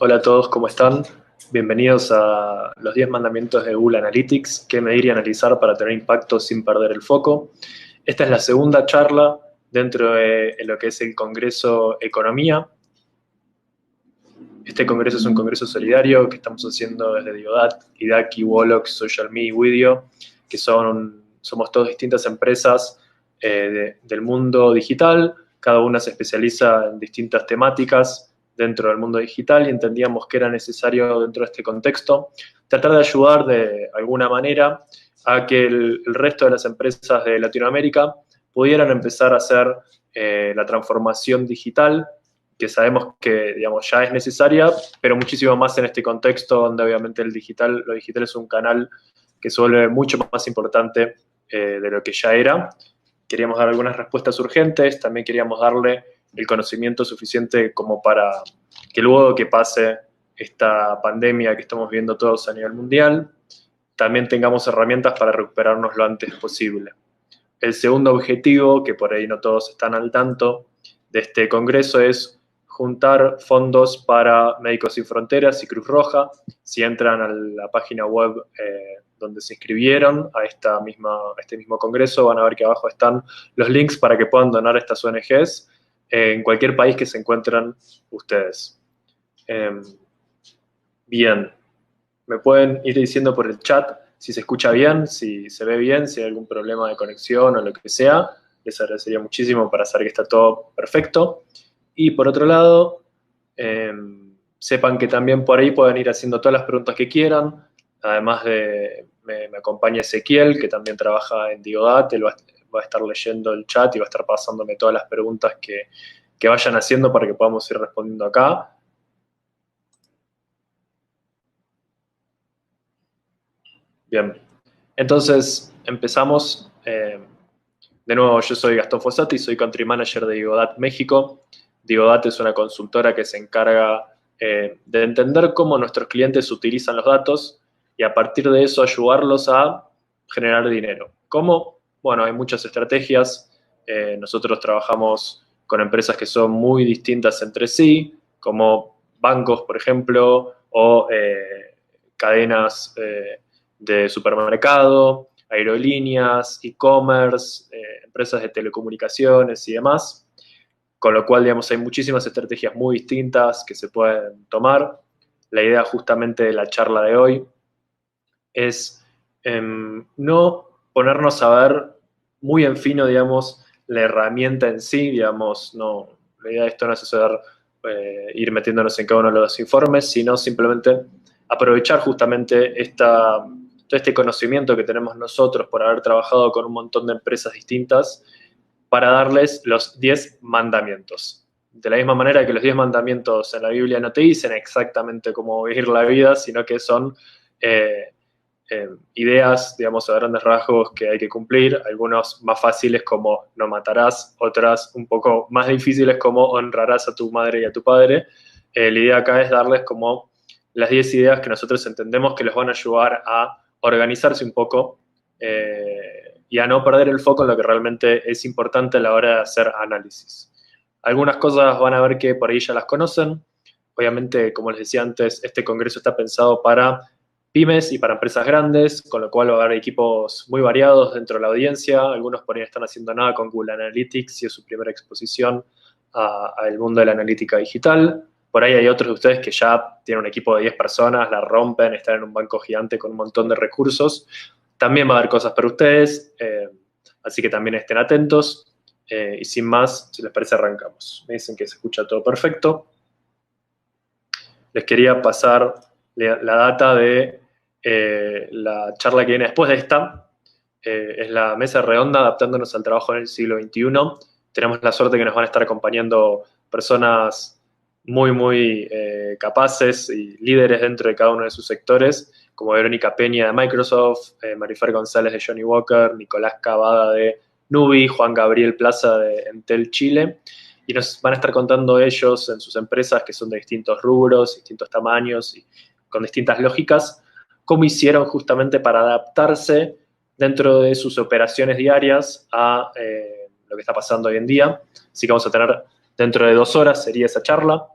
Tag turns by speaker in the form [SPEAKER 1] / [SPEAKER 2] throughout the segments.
[SPEAKER 1] Hola a todos, ¿cómo están? Bienvenidos a los 10 mandamientos de Google Analytics, qué medir y analizar para tener impacto sin perder el foco. Esta es la segunda charla dentro de lo que es el Congreso Economía. Este congreso es un congreso solidario que estamos haciendo desde Diodat, Idaki, Wolox, Social Me y Widio, que somos todas distintas empresas del mundo digital. Cada una se especializa en distintas temáticas dentro del mundo digital y entendíamos que era necesario dentro de este contexto tratar de ayudar de alguna manera a que el resto de las empresas de Latinoamérica pudieran empezar a hacer la transformación digital que sabemos que, digamos, ya es necesaria, pero muchísimo más en este contexto donde obviamente lo digital es un canal que se vuelve mucho más importante de lo que ya era. Queríamos dar algunas respuestas urgentes, también queríamos darle el conocimiento suficiente como para que luego que pase esta pandemia que estamos viendo todos a nivel mundial, también tengamos herramientas para recuperarnos lo antes posible. El segundo objetivo, que por ahí no todos están al tanto de este congreso, es juntar fondos para Médicos Sin Fronteras y Cruz Roja. Si entran a la página web donde se inscribieron a este mismo congreso, van a ver que abajo están los links para que puedan donar a estas ONGs en cualquier país que se encuentren ustedes. Bien, me pueden ir diciendo por el chat si se escucha bien, si se ve bien, si hay algún problema de conexión o lo que sea. Les agradecería muchísimo para saber que está todo perfecto. Y por otro lado, sepan que también por ahí pueden ir haciendo todas las preguntas que quieran. Además me acompaña Ezequiel, que también trabaja en Diodat. Él va a estar leyendo el chat y va a estar pasándome todas las preguntas que vayan haciendo para que podamos ir respondiendo acá. Bien, entonces empezamos. De nuevo, yo soy Gastón Fossati, soy Country Manager de Digodat México. Digodat es una consultora que se encarga de entender cómo nuestros clientes utilizan los datos y a partir de eso ayudarlos a generar dinero. ¿Cómo? Bueno, hay muchas estrategias. Nosotros trabajamos con empresas que son muy distintas entre sí, como bancos, por ejemplo, o cadenas de supermercado, aerolíneas, e-commerce, empresas de telecomunicaciones y demás, con lo cual, digamos, hay muchísimas estrategias muy distintas que se pueden tomar. La idea justamente de la charla de hoy es no ponernos a ver muy en fino, digamos, la herramienta en sí, digamos, no, la idea de esto no es hacer, ir metiéndonos en cada uno de los informes, sino simplemente aprovechar justamente todo este conocimiento que tenemos nosotros por haber trabajado con un montón de empresas distintas para darles los 10 mandamientos. De la misma manera que los 10 mandamientos en la Biblia no te dicen exactamente cómo vivir la vida, sino que son ideas, digamos, a grandes rasgos que hay que cumplir, algunos más fáciles como no matarás, otras un poco más difíciles como honrarás a tu madre y a tu padre. La idea acá es darles como las 10 ideas que nosotros entendemos que les van a ayudar a organizarse un poco y a no perder el foco en lo que realmente es importante a la hora de hacer análisis. Algunas cosas van a ver que por ahí ya las conocen. Obviamente, como les decía antes, este congreso está pensado para pymes y para empresas grandes, con lo cual va a haber equipos muy variados dentro de la audiencia. Algunos por ahí no están haciendo nada con Google Analytics y es su primera exposición al mundo de la analítica digital. Por ahí hay otros de ustedes que ya tienen un equipo de 10 personas, la rompen, están en un banco gigante con un montón de recursos. También va a haber cosas para ustedes, así que también estén atentos. Y sin más, si les parece, arrancamos. Me dicen que se escucha todo perfecto. Les quería pasar la data de la charla que viene después de esta. Es la mesa redonda adaptándonos al trabajo en el siglo XXI. Tenemos la suerte que nos van a estar acompañando personas muy capaces y líderes dentro de cada uno de sus sectores, como Verónica Peña de Microsoft, Marifer González de Johnny Walker, Nicolás Cavada de Nubi, Juan Gabriel Plaza de Entel Chile, y nos van a estar contando ellos en sus empresas que son de distintos rubros, distintos tamaños y con distintas lógicas, cómo hicieron justamente para adaptarse dentro de sus operaciones diarias a lo que está pasando hoy en día. Así que vamos a tener dentro de 2 horas, sería esa charla.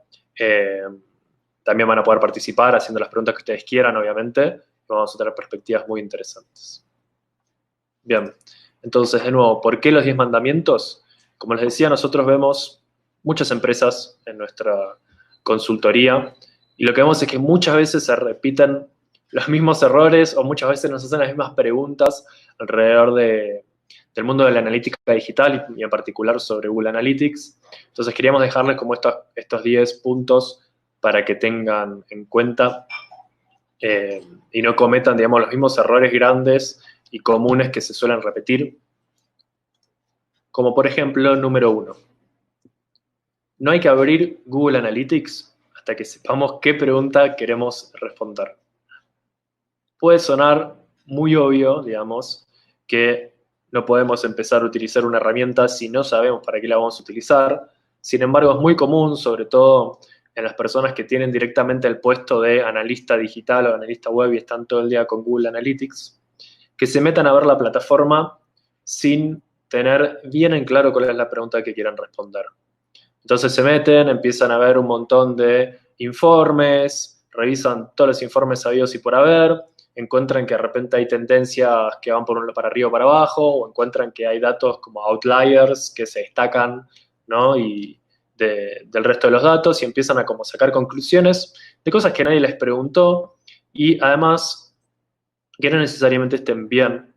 [SPEAKER 1] también van a poder participar haciendo las preguntas que ustedes quieran, obviamente, y vamos a tener perspectivas muy interesantes. Bien, entonces, de nuevo, ¿por qué los 10 mandamientos? Como les decía, nosotros vemos muchas empresas en nuestra consultoría y lo que vemos es que muchas veces se repiten los mismos errores o muchas veces nos hacen las mismas preguntas alrededor del mundo de la analítica digital y en particular sobre Google Analytics. Entonces queríamos dejarles como estos 10 puntos para que tengan en cuenta y no cometan, digamos, los mismos errores grandes y comunes que se suelen repetir. Como por ejemplo, número 1. No hay que abrir Google Analytics hasta que sepamos qué pregunta queremos responder. Puede sonar muy obvio, digamos, que no podemos empezar a utilizar una herramienta si no sabemos para qué la vamos a utilizar. Sin embargo, es muy común, sobre todo en las personas que tienen directamente el puesto de analista digital o analista web y están todo el día con Google Analytics, que se metan a ver la plataforma sin tener bien en claro cuál es la pregunta que quieran responder. Entonces se meten, empiezan a ver un montón de informes, revisan todos los informes habidos y por haber, encuentran que de repente hay tendencias que van para arriba o para abajo, o encuentran que hay datos como outliers que se destacan, ¿no? Y del resto de los datos y empiezan a como sacar conclusiones de cosas que nadie les preguntó y además que no necesariamente estén bien.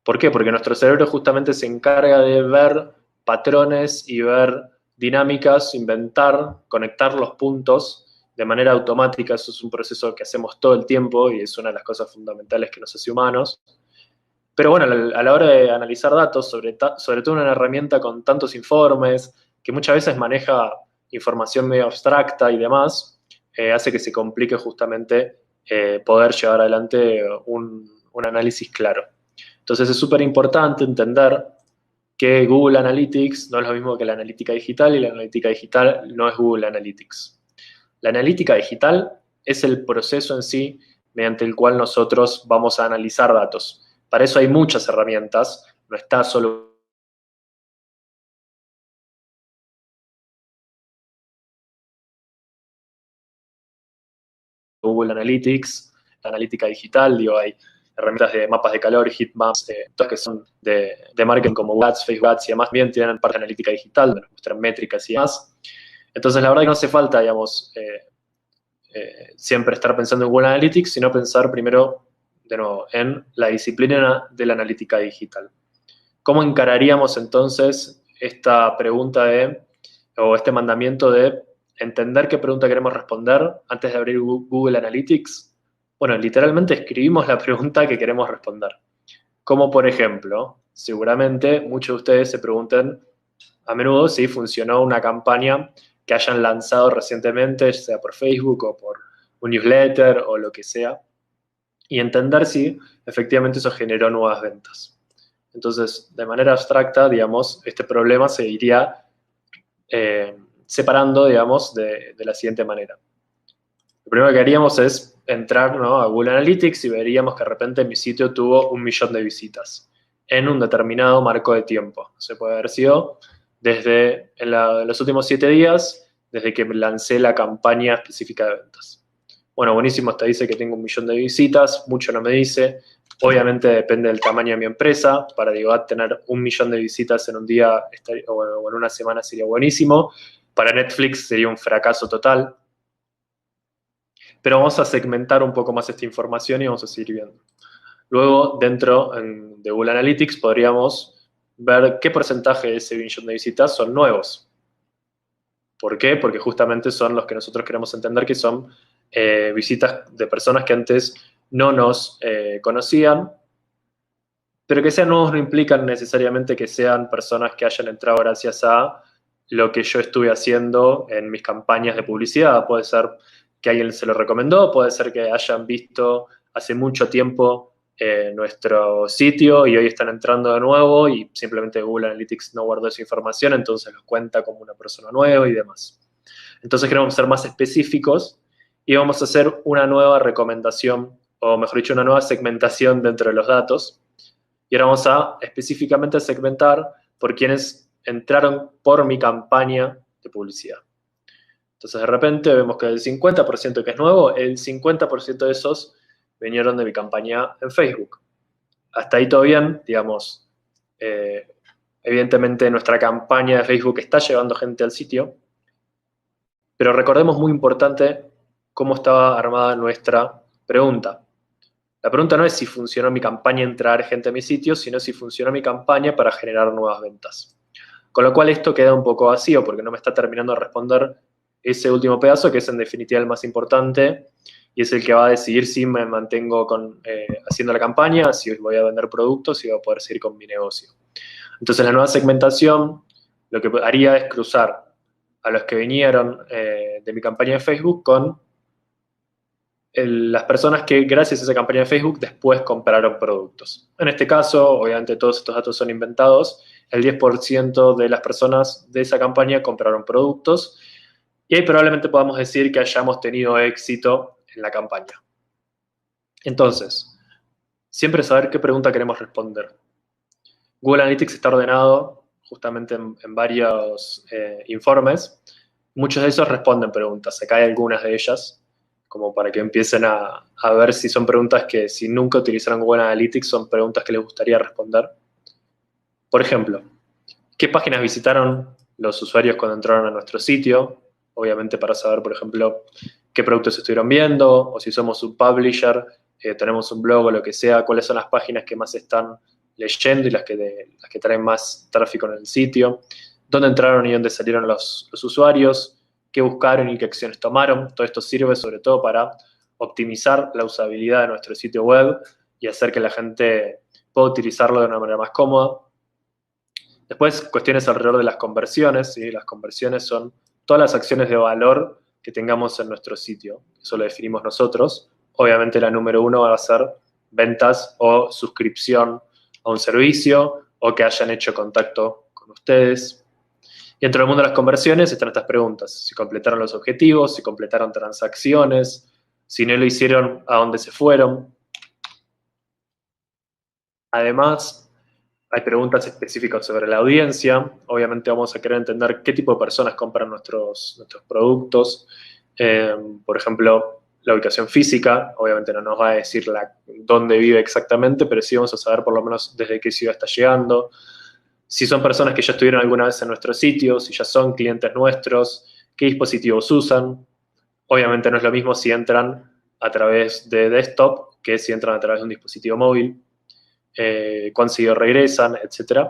[SPEAKER 1] ¿Por qué? Porque nuestro cerebro justamente se encarga de ver patrones y ver dinámicas, inventar, conectar los puntos de manera automática. Eso es un proceso que hacemos todo el tiempo y es una de las cosas fundamentales que nos hace humanos. Pero bueno, a la hora de analizar datos, sobre todo una herramienta con tantos informes, que muchas veces maneja información medio abstracta y demás, hace que se complique justamente poder llevar adelante un análisis claro. Entonces es súper importante entender que Google Analytics no es lo mismo que la analítica digital y la analítica digital no es Google Analytics. La analítica digital es el proceso en sí mediante el cual nosotros vamos a analizar datos. Para eso hay muchas herramientas, no está solo Google Analytics, la analítica digital, digo, hay herramientas de mapas de calor, heatmaps, todas que son de marketing como Ads, Facebook Ads y demás, bien tienen parte de analítica digital, donde nos muestran métricas y demás. Entonces, la verdad que no hace falta, digamos, siempre estar pensando en Google Analytics, sino pensar primero, de nuevo, en la disciplina de la analítica digital. ¿Cómo encararíamos entonces esta pregunta o este mandamiento de entender qué pregunta queremos responder antes de abrir Google Analytics? Bueno, literalmente escribimos la pregunta que queremos responder. Como por ejemplo, seguramente muchos de ustedes se pregunten a menudo si funcionó una campaña que hayan lanzado recientemente, sea por Facebook o por un newsletter o lo que sea, y entender si efectivamente eso generó nuevas ventas. Entonces, de manera abstracta, digamos, este problema se iría separando, digamos, de la siguiente manera. Lo primero que haríamos es entrar, ¿no?, a Google Analytics y veríamos que de repente mi sitio tuvo 1 millón de visitas en un determinado marco de tiempo. Se puede haber sido desde en los últimos 7 días, desde que lancé la campaña específica de ventas. Bueno, buenísimo, te dice que tengo 1 millón de visitas, mucho no me dice. Obviamente depende del tamaño de mi empresa. Para tener 1 millón de visitas en un día o en una semana sería buenísimo. Para Netflix sería un fracaso total. Pero vamos a segmentar un poco más esta información y vamos a seguir viendo. Luego, dentro de Google Analytics, podríamos ver qué porcentaje de ese millón de visitas son nuevos. ¿Por qué? Porque justamente son los que nosotros queremos entender que son visitas de personas que antes no nos conocían, pero que sean nuevos no implican necesariamente que sean personas que hayan entrado gracias a lo que yo estuve haciendo en mis campañas de publicidad. Puede ser que alguien se lo recomendó, puede ser que hayan visto hace mucho tiempo nuestro sitio y hoy están entrando de nuevo y simplemente Google Analytics no guardó esa información, entonces los cuenta como una persona nueva y demás. Entonces queremos ser más específicos y vamos a hacer una nueva recomendación, o mejor dicho, una nueva segmentación dentro de los datos. Y ahora vamos a específicamente segmentar por quienes entraron por mi campaña de publicidad. Entonces, de repente vemos que el 50% que es nuevo, el 50% de esos vinieron de mi campaña en Facebook. Hasta ahí todo bien, digamos. Evidentemente, nuestra campaña de Facebook está llevando gente al sitio, pero recordemos muy importante cómo estaba armada nuestra pregunta. La pregunta no es si funcionó mi campaña en traer gente a mi sitio, sino si funcionó mi campaña para generar nuevas ventas. Con lo cual esto queda un poco vacío porque no me está terminando de responder ese último pedazo, que es en definitiva el más importante y es el que va a decidir si me mantengo haciendo la campaña, si voy a vender productos, si voy a poder seguir con mi negocio. Entonces la nueva segmentación lo que haría es cruzar a los que vinieron de mi campaña de Facebook con las personas que gracias a esa campaña de Facebook después compraron productos. En este caso, obviamente todos estos datos son inventados, el 10% de las personas de esa campaña compraron productos y ahí probablemente podamos decir que hayamos tenido éxito en la campaña. Entonces, siempre saber qué pregunta queremos responder. Google Analytics está ordenado justamente en varios informes. Muchos de esos responden preguntas. Acá hay algunas de ellas, como para que empiecen a ver si son preguntas que si nunca utilizaron Google Analytics son preguntas que les gustaría responder. Por ejemplo, ¿qué páginas visitaron los usuarios cuando entraron a nuestro sitio? Obviamente para saber, por ejemplo, qué productos estuvieron viendo, o si somos un publisher, tenemos un blog o lo que sea, cuáles son las páginas que más están leyendo y las que traen más tráfico en el sitio, dónde entraron y dónde salieron los usuarios, qué buscaron y qué acciones tomaron. Todo esto sirve sobre todo para optimizar la usabilidad de nuestro sitio web y hacer que la gente pueda utilizarlo de una manera más cómoda. Después, cuestiones alrededor de las conversiones, ¿sí? Las conversiones son todas las acciones de valor que tengamos en nuestro sitio. Eso lo definimos nosotros. Obviamente la número 1 va a ser ventas o suscripción a un servicio o que hayan hecho contacto con ustedes. Y dentro del mundo de las conversiones están estas preguntas. Si completaron los objetivos, si completaron transacciones, si no lo hicieron, a dónde se fueron. Además, hay preguntas específicas sobre la audiencia. Obviamente vamos a querer entender qué tipo de personas compran nuestros productos. Por ejemplo, la ubicación física. Obviamente no nos va a decir dónde vive exactamente, pero sí vamos a saber por lo menos desde qué ciudad está llegando. Si son personas que ya estuvieron alguna vez en nuestro sitio, si ya son clientes nuestros, qué dispositivos usan. Obviamente no es lo mismo si entran a través de desktop que si entran a través de un dispositivo móvil. Cuán seguido regresan, etc.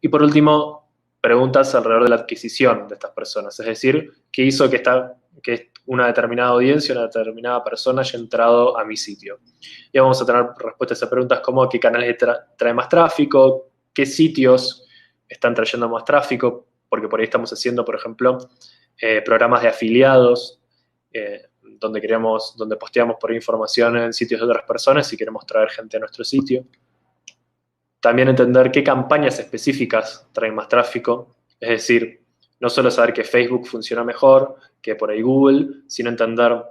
[SPEAKER 1] Y por último, preguntas alrededor de la adquisición de estas personas, es decir, qué hizo que una determinada audiencia, una determinada persona haya entrado a mi sitio. Y vamos a tener respuestas a preguntas como qué canales trae más tráfico, qué sitios están trayendo más tráfico, porque por ahí estamos haciendo, por ejemplo, programas de afiliados, donde posteamos por información en sitios de otras personas y queremos traer gente a nuestro sitio. También entender qué campañas específicas traen más tráfico, es decir, no solo saber que Facebook funciona mejor que por ahí Google, sino entender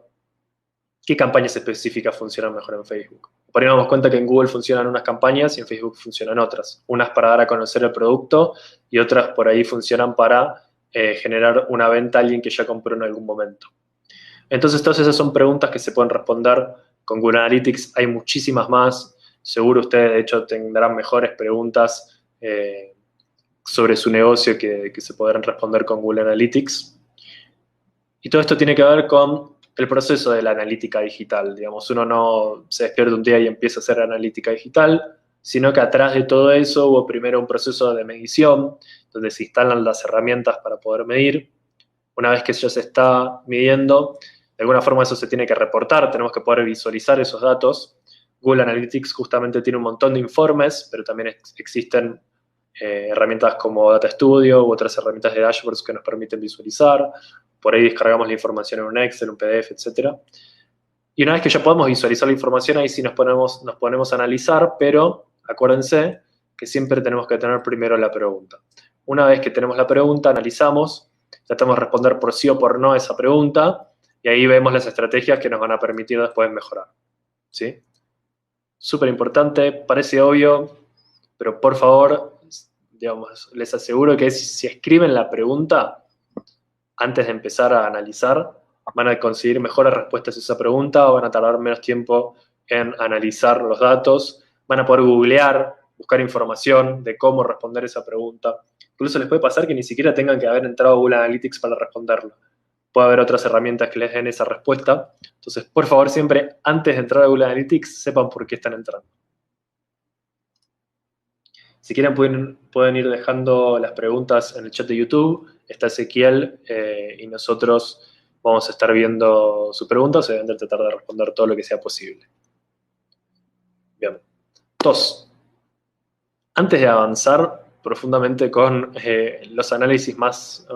[SPEAKER 1] qué campañas específicas funcionan mejor en Facebook. Por ahí nos damos cuenta que en Google funcionan unas campañas y en Facebook funcionan otras. Unas para dar a conocer el producto y otras por ahí funcionan para generar una venta a alguien que ya compró en algún momento. Entonces, todas esas son preguntas que se pueden responder con Google Analytics. Hay muchísimas más. Seguro ustedes, de hecho, tendrán mejores preguntas sobre su negocio que se podrán responder con Google Analytics. Y todo esto tiene que ver con el proceso de la analítica digital. Digamos, uno no se despierta un día y empieza a hacer analítica digital, sino que atrás de todo eso hubo primero un proceso de medición, donde se instalan las herramientas para poder medir. Una vez que eso se está midiendo, de alguna forma eso se tiene que reportar, tenemos que poder visualizar esos datos. Google Analytics justamente tiene un montón de informes, pero también existen herramientas como Data Studio u otras herramientas de dashboards que nos permiten visualizar. Por ahí descargamos la información en un Excel, un PDF, etc. Y una vez que ya podemos visualizar la información, ahí sí nos ponemos a analizar, pero acuérdense que siempre tenemos que tener primero la pregunta. Una vez que tenemos la pregunta, analizamos, tratamos de responder por sí o por no a esa pregunta, y ahí vemos las estrategias que nos van a permitir después mejorar. ¿Sí? Súper importante, parece obvio, pero por favor, digamos, les aseguro que si escriben la pregunta, antes de empezar a analizar, van a conseguir mejores respuestas a esa pregunta, van a tardar menos tiempo en analizar los datos, van a poder googlear, buscar información de cómo responder esa pregunta. Incluso les puede pasar que ni siquiera tengan que haber entrado a Google Analytics para responderlo. Puede haber otras herramientas que les den esa respuesta. Entonces, por favor, siempre antes de entrar a Google Analytics, sepan por qué están entrando. Si quieren, pueden ir dejando las preguntas en el chat de YouTube. Está Ezequiel y nosotros vamos a estar viendo sus preguntas y obviamente tratar de responder todo lo que sea posible. Bien. Dos. Antes de avanzar profundamente con los análisis más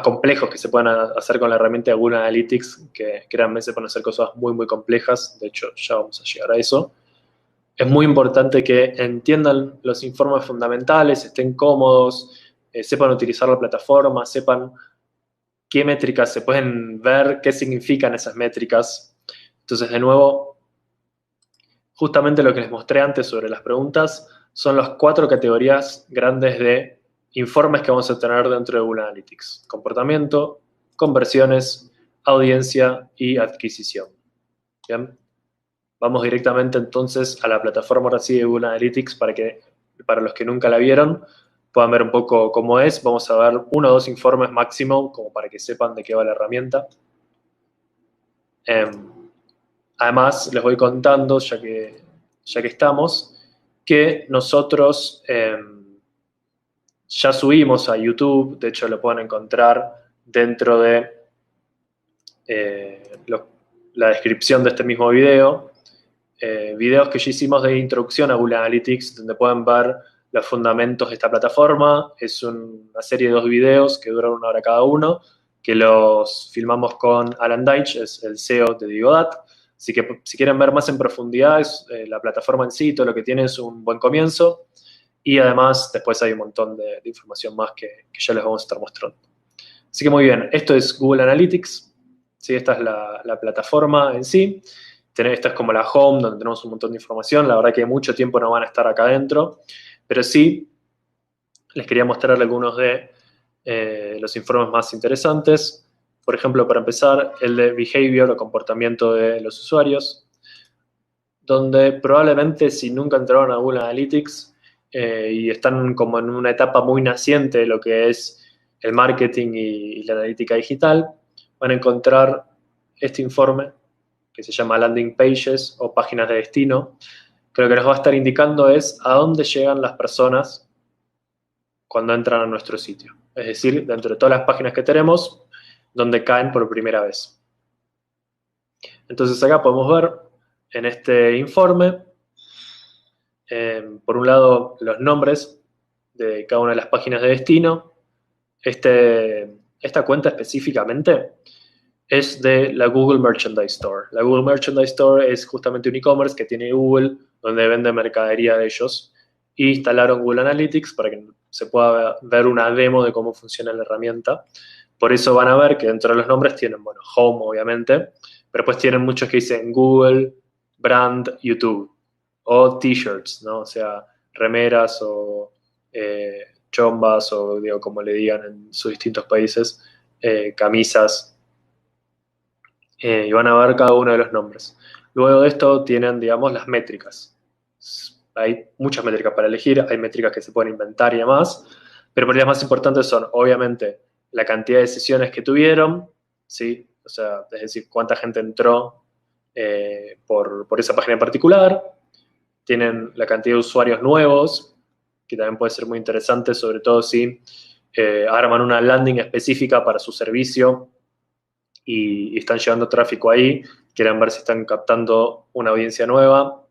[SPEAKER 1] complejos que se pueden hacer con la herramienta de Google Analytics, que créanme, se pueden hacer cosas muy, muy complejas. De hecho, ya vamos a llegar a eso. Es muy importante que entiendan los informes fundamentales, estén cómodos, sepan utilizar la plataforma, sepan qué métricas se pueden ver, qué significan esas métricas. Entonces, de nuevo, justamente lo que les mostré antes sobre las preguntas son las 4 categorías grandes de informes que vamos a tener dentro de Google Analytics: comportamiento, conversiones, audiencia y adquisición. ¿Bien? Vamos directamente entonces a la plataforma ahora sí de Google Analytics para los que nunca la vieron puedan ver un poco cómo es. Vamos a ver 1 o 2 informes máximo como para que sepan de qué va la herramienta. Además, les voy contando, ya que estamos, que nosotros ya subimos a YouTube. De hecho lo pueden encontrar dentro de la descripción de este mismo video. Videos que ya hicimos de introducción a Google Analytics, donde pueden ver los fundamentos de esta plataforma. Es una serie de 2 videos que duran 1 hora cada uno, que los filmamos con Alan Deitch, es el CEO de Digodat. Así que si quieren ver más en profundidad, la plataforma en sí, todo lo que tiene es un buen comienzo. Y además, después hay un montón de información más que ya les vamos a estar mostrando. Así que muy bien, esto es Google Analytics. ¿Sí? Esta es la plataforma en sí. Esta es como la home, donde tenemos un montón de información. La verdad que mucho tiempo no van a estar acá adentro, pero sí les quería mostrar algunos de los informes más interesantes. Por ejemplo, para empezar, el de behavior o comportamiento de los usuarios, donde probablemente si nunca entraron a Google Analytics y están como en una etapa muy naciente de lo que es el marketing y la analítica digital, van a encontrar este informe que se llama Landing Pages o páginas de destino, que lo que nos va a estar indicando es a dónde llegan las personas cuando entran a nuestro sitio. Es decir, dentro de todas las páginas que tenemos, donde caen por primera vez. Entonces acá podemos ver en este informe, por un lado, los nombres de cada una de las páginas de destino. Esta cuenta específicamente es de la Google Merchandise Store. La Google Merchandise Store es justamente un e-commerce que tiene Google, donde vende mercadería de ellos. Y instalaron Google Analytics para que se pueda ver una demo de cómo funciona la herramienta. Por eso van a ver que dentro de los nombres tienen, bueno, Home, obviamente, pero pues tienen muchos que dicen Google, Brand, YouTube, o T-shirts, ¿no? O sea, remeras o chombas, o digo, como le digan en sus distintos países, camisas, y van a ver cada uno de los nombres. Luego de esto tienen, digamos, las métricas. Hay muchas métricas para elegir, hay métricas que se pueden inventar y demás, pero las más importantes son, obviamente, la cantidad de sesiones que tuvieron, ¿sí? O sea, es decir, cuánta gente entró por esa página en particular. Tienen la cantidad de usuarios nuevos, que también puede ser muy interesante, sobre todo si arman una landing específica para su servicio y están llevando tráfico ahí, quieren ver si están captando una audiencia nueva.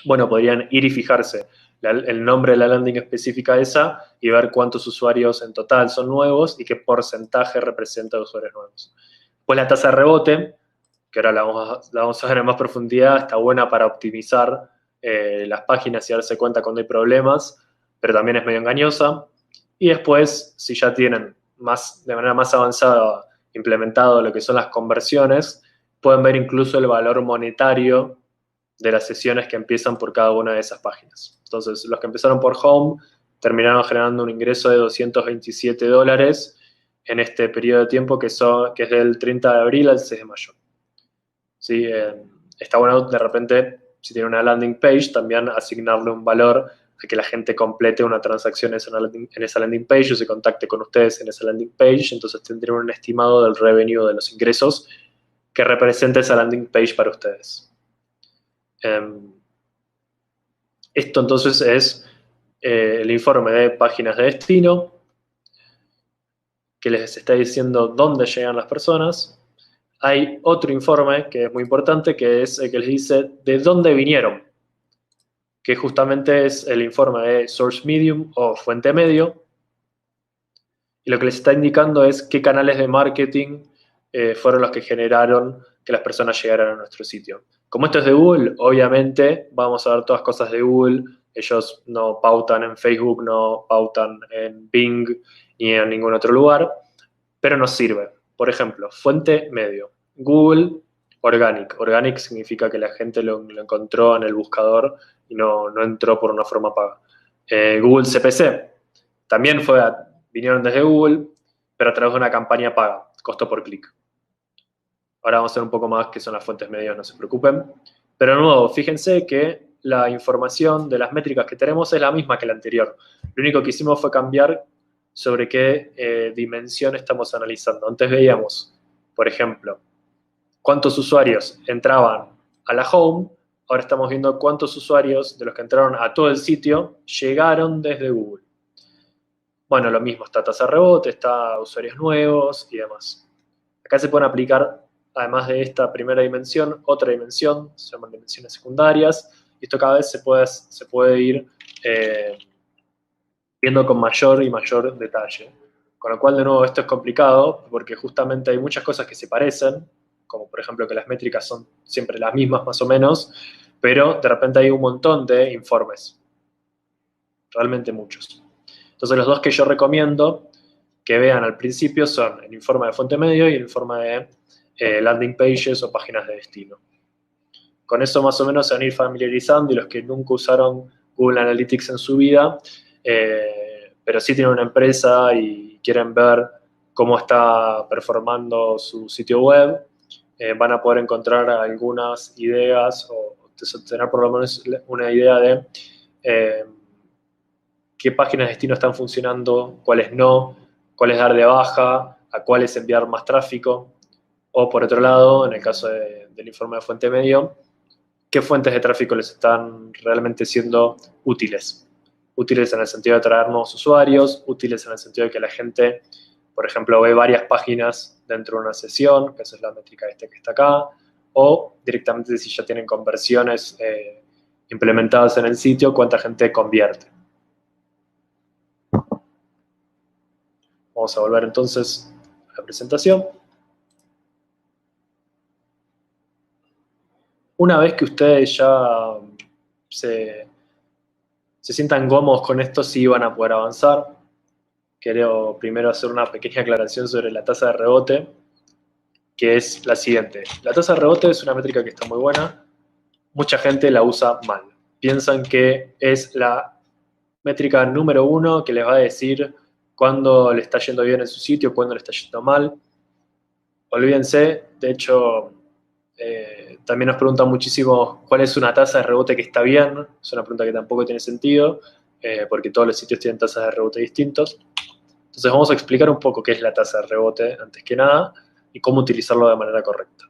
[SPEAKER 1] Bueno, podrían ir y fijarse el nombre de la landing específica esa y ver cuántos usuarios en total son nuevos y qué porcentaje representa de usuarios nuevos. Pues la tasa de rebote, que ahora la vamos a ver en más profundidad, está buena para optimizar las páginas y darse cuenta cuando hay problemas, pero también es medio engañosa. Y después, si ya tienen de manera más avanzada implementado lo que son las conversiones, pueden ver incluso el valor monetario de las sesiones que empiezan por cada una de esas páginas. Entonces, los que empezaron por Home terminaron generando un ingreso de $227 en este periodo de tiempo que es del 30 de abril al 6 de mayo. ¿Sí? Está bueno de repente, si tiene una landing page, también asignarle un valor a que la gente complete una transacción en esa landing page o se contacte con ustedes en esa landing page. Entonces tendrían un estimado del revenue, de los ingresos que representa esa landing page para ustedes. Esto entonces es el informe de páginas de destino, que les está diciendo dónde llegan las personas. Hay otro informe que es muy importante, que es el que les dice de dónde vinieron, que justamente es el informe de source medium o fuente medio, y lo que les está indicando es qué canales de marketing fueron los que generaron que las personas llegaran a nuestro sitio. Como esto es de Google, obviamente vamos a ver todas cosas de Google. Ellos no pautan en Facebook, no pautan en Bing ni en ningún otro lugar, pero nos sirve. Por ejemplo, fuente medio, Google Organic. Organic significa que la gente lo encontró en el buscador y no entró por una forma paga. Google CPC, también vinieron desde Google, pero a través de una campaña paga, costo por clic. Ahora vamos a ver un poco más qué son las fuentes medias, no se preocupen. Pero de nuevo, fíjense que la información de las métricas que tenemos es la misma que la anterior. Lo único que hicimos fue cambiar sobre qué dimensión estamos analizando. Antes veíamos, por ejemplo, cuántos usuarios entraban a la home. Ahora estamos viendo cuántos usuarios de los que entraron a todo el sitio llegaron desde Google. Bueno, lo mismo, está tasa de rebote, está usuarios nuevos y demás. Acá se pueden aplicar, además de esta primera dimensión, otra dimensión, se llaman dimensiones secundarias, y esto cada vez se puede ir viendo con mayor y mayor detalle. Con lo cual, de nuevo, esto es complicado, porque justamente hay muchas cosas que se parecen, como por ejemplo que las métricas son siempre las mismas más o menos, pero de repente hay un montón de informes, realmente muchos. Entonces los dos que yo recomiendo que vean al principio son el informe de fuente medio y el informe de landing pages o páginas de destino. Con eso más o menos se van a ir familiarizando, y los que nunca usaron Google Analytics en su vida, pero sí tienen una empresa y quieren ver cómo está performando su sitio web, van a poder encontrar algunas ideas o tener por lo menos una idea de qué páginas de destino están funcionando, cuáles no, cuáles dar de baja, a cuáles enviar más tráfico. O por otro lado, en el caso del informe de fuente medio, qué fuentes de tráfico les están realmente siendo útiles. Útiles en el sentido de traer nuevos usuarios, útiles en el sentido de que la gente, por ejemplo, ve varias páginas dentro de una sesión, que esa es la métrica que está acá, o directamente si ya tienen conversiones implementadas en el sitio, cuánta gente convierte. Vamos a volver entonces a la presentación. Una vez que ustedes ya se sientan cómodos con esto, sí van a poder avanzar. Quiero primero hacer una pequeña aclaración sobre la tasa de rebote, que es la siguiente. La tasa de rebote es una métrica que está muy buena. Mucha gente la usa mal. Piensan que es la métrica número uno que les va a decir cuándo le está yendo bien en su sitio, cuándo le está yendo mal. Olvídense, de hecho, también nos preguntan muchísimo cuál es una tasa de rebote que está bien. Es una pregunta que tampoco tiene sentido, porque todos los sitios tienen tasas de rebote distintos. Entonces vamos a explicar un poco qué es la tasa de rebote, antes que nada, y cómo utilizarlo de manera correcta.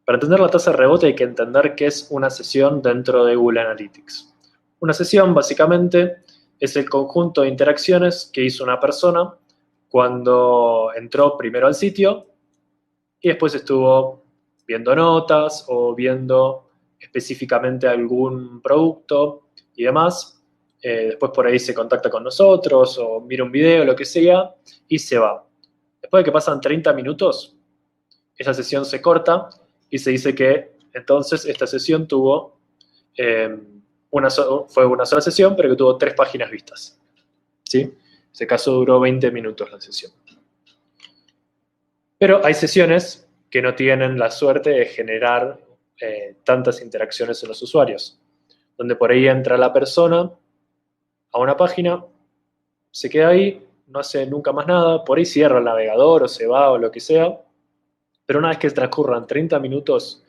[SPEAKER 1] Para entender la tasa de rebote hay que entender qué es una sesión dentro de Google Analytics. Una sesión, básicamente, es el conjunto de interacciones que hizo una persona cuando entró primero al sitio y después estuvo viendo notas o viendo específicamente algún producto y demás. Después por ahí se contacta con nosotros o mira un video, lo que sea, y se va. Después de que pasan 30 minutos, esa sesión se corta y se dice que entonces esta sesión tuvo fue una sola sesión, pero que tuvo 3 páginas vistas. ¿Sí? En ese caso duró 20 minutos la sesión. Pero hay sesiones que no tienen la suerte de generar tantas interacciones en los usuarios, donde por ahí entra la persona a una página, se queda ahí, no hace nunca más nada, por ahí cierra el navegador o se va o lo que sea, pero una vez que transcurran 30 minutos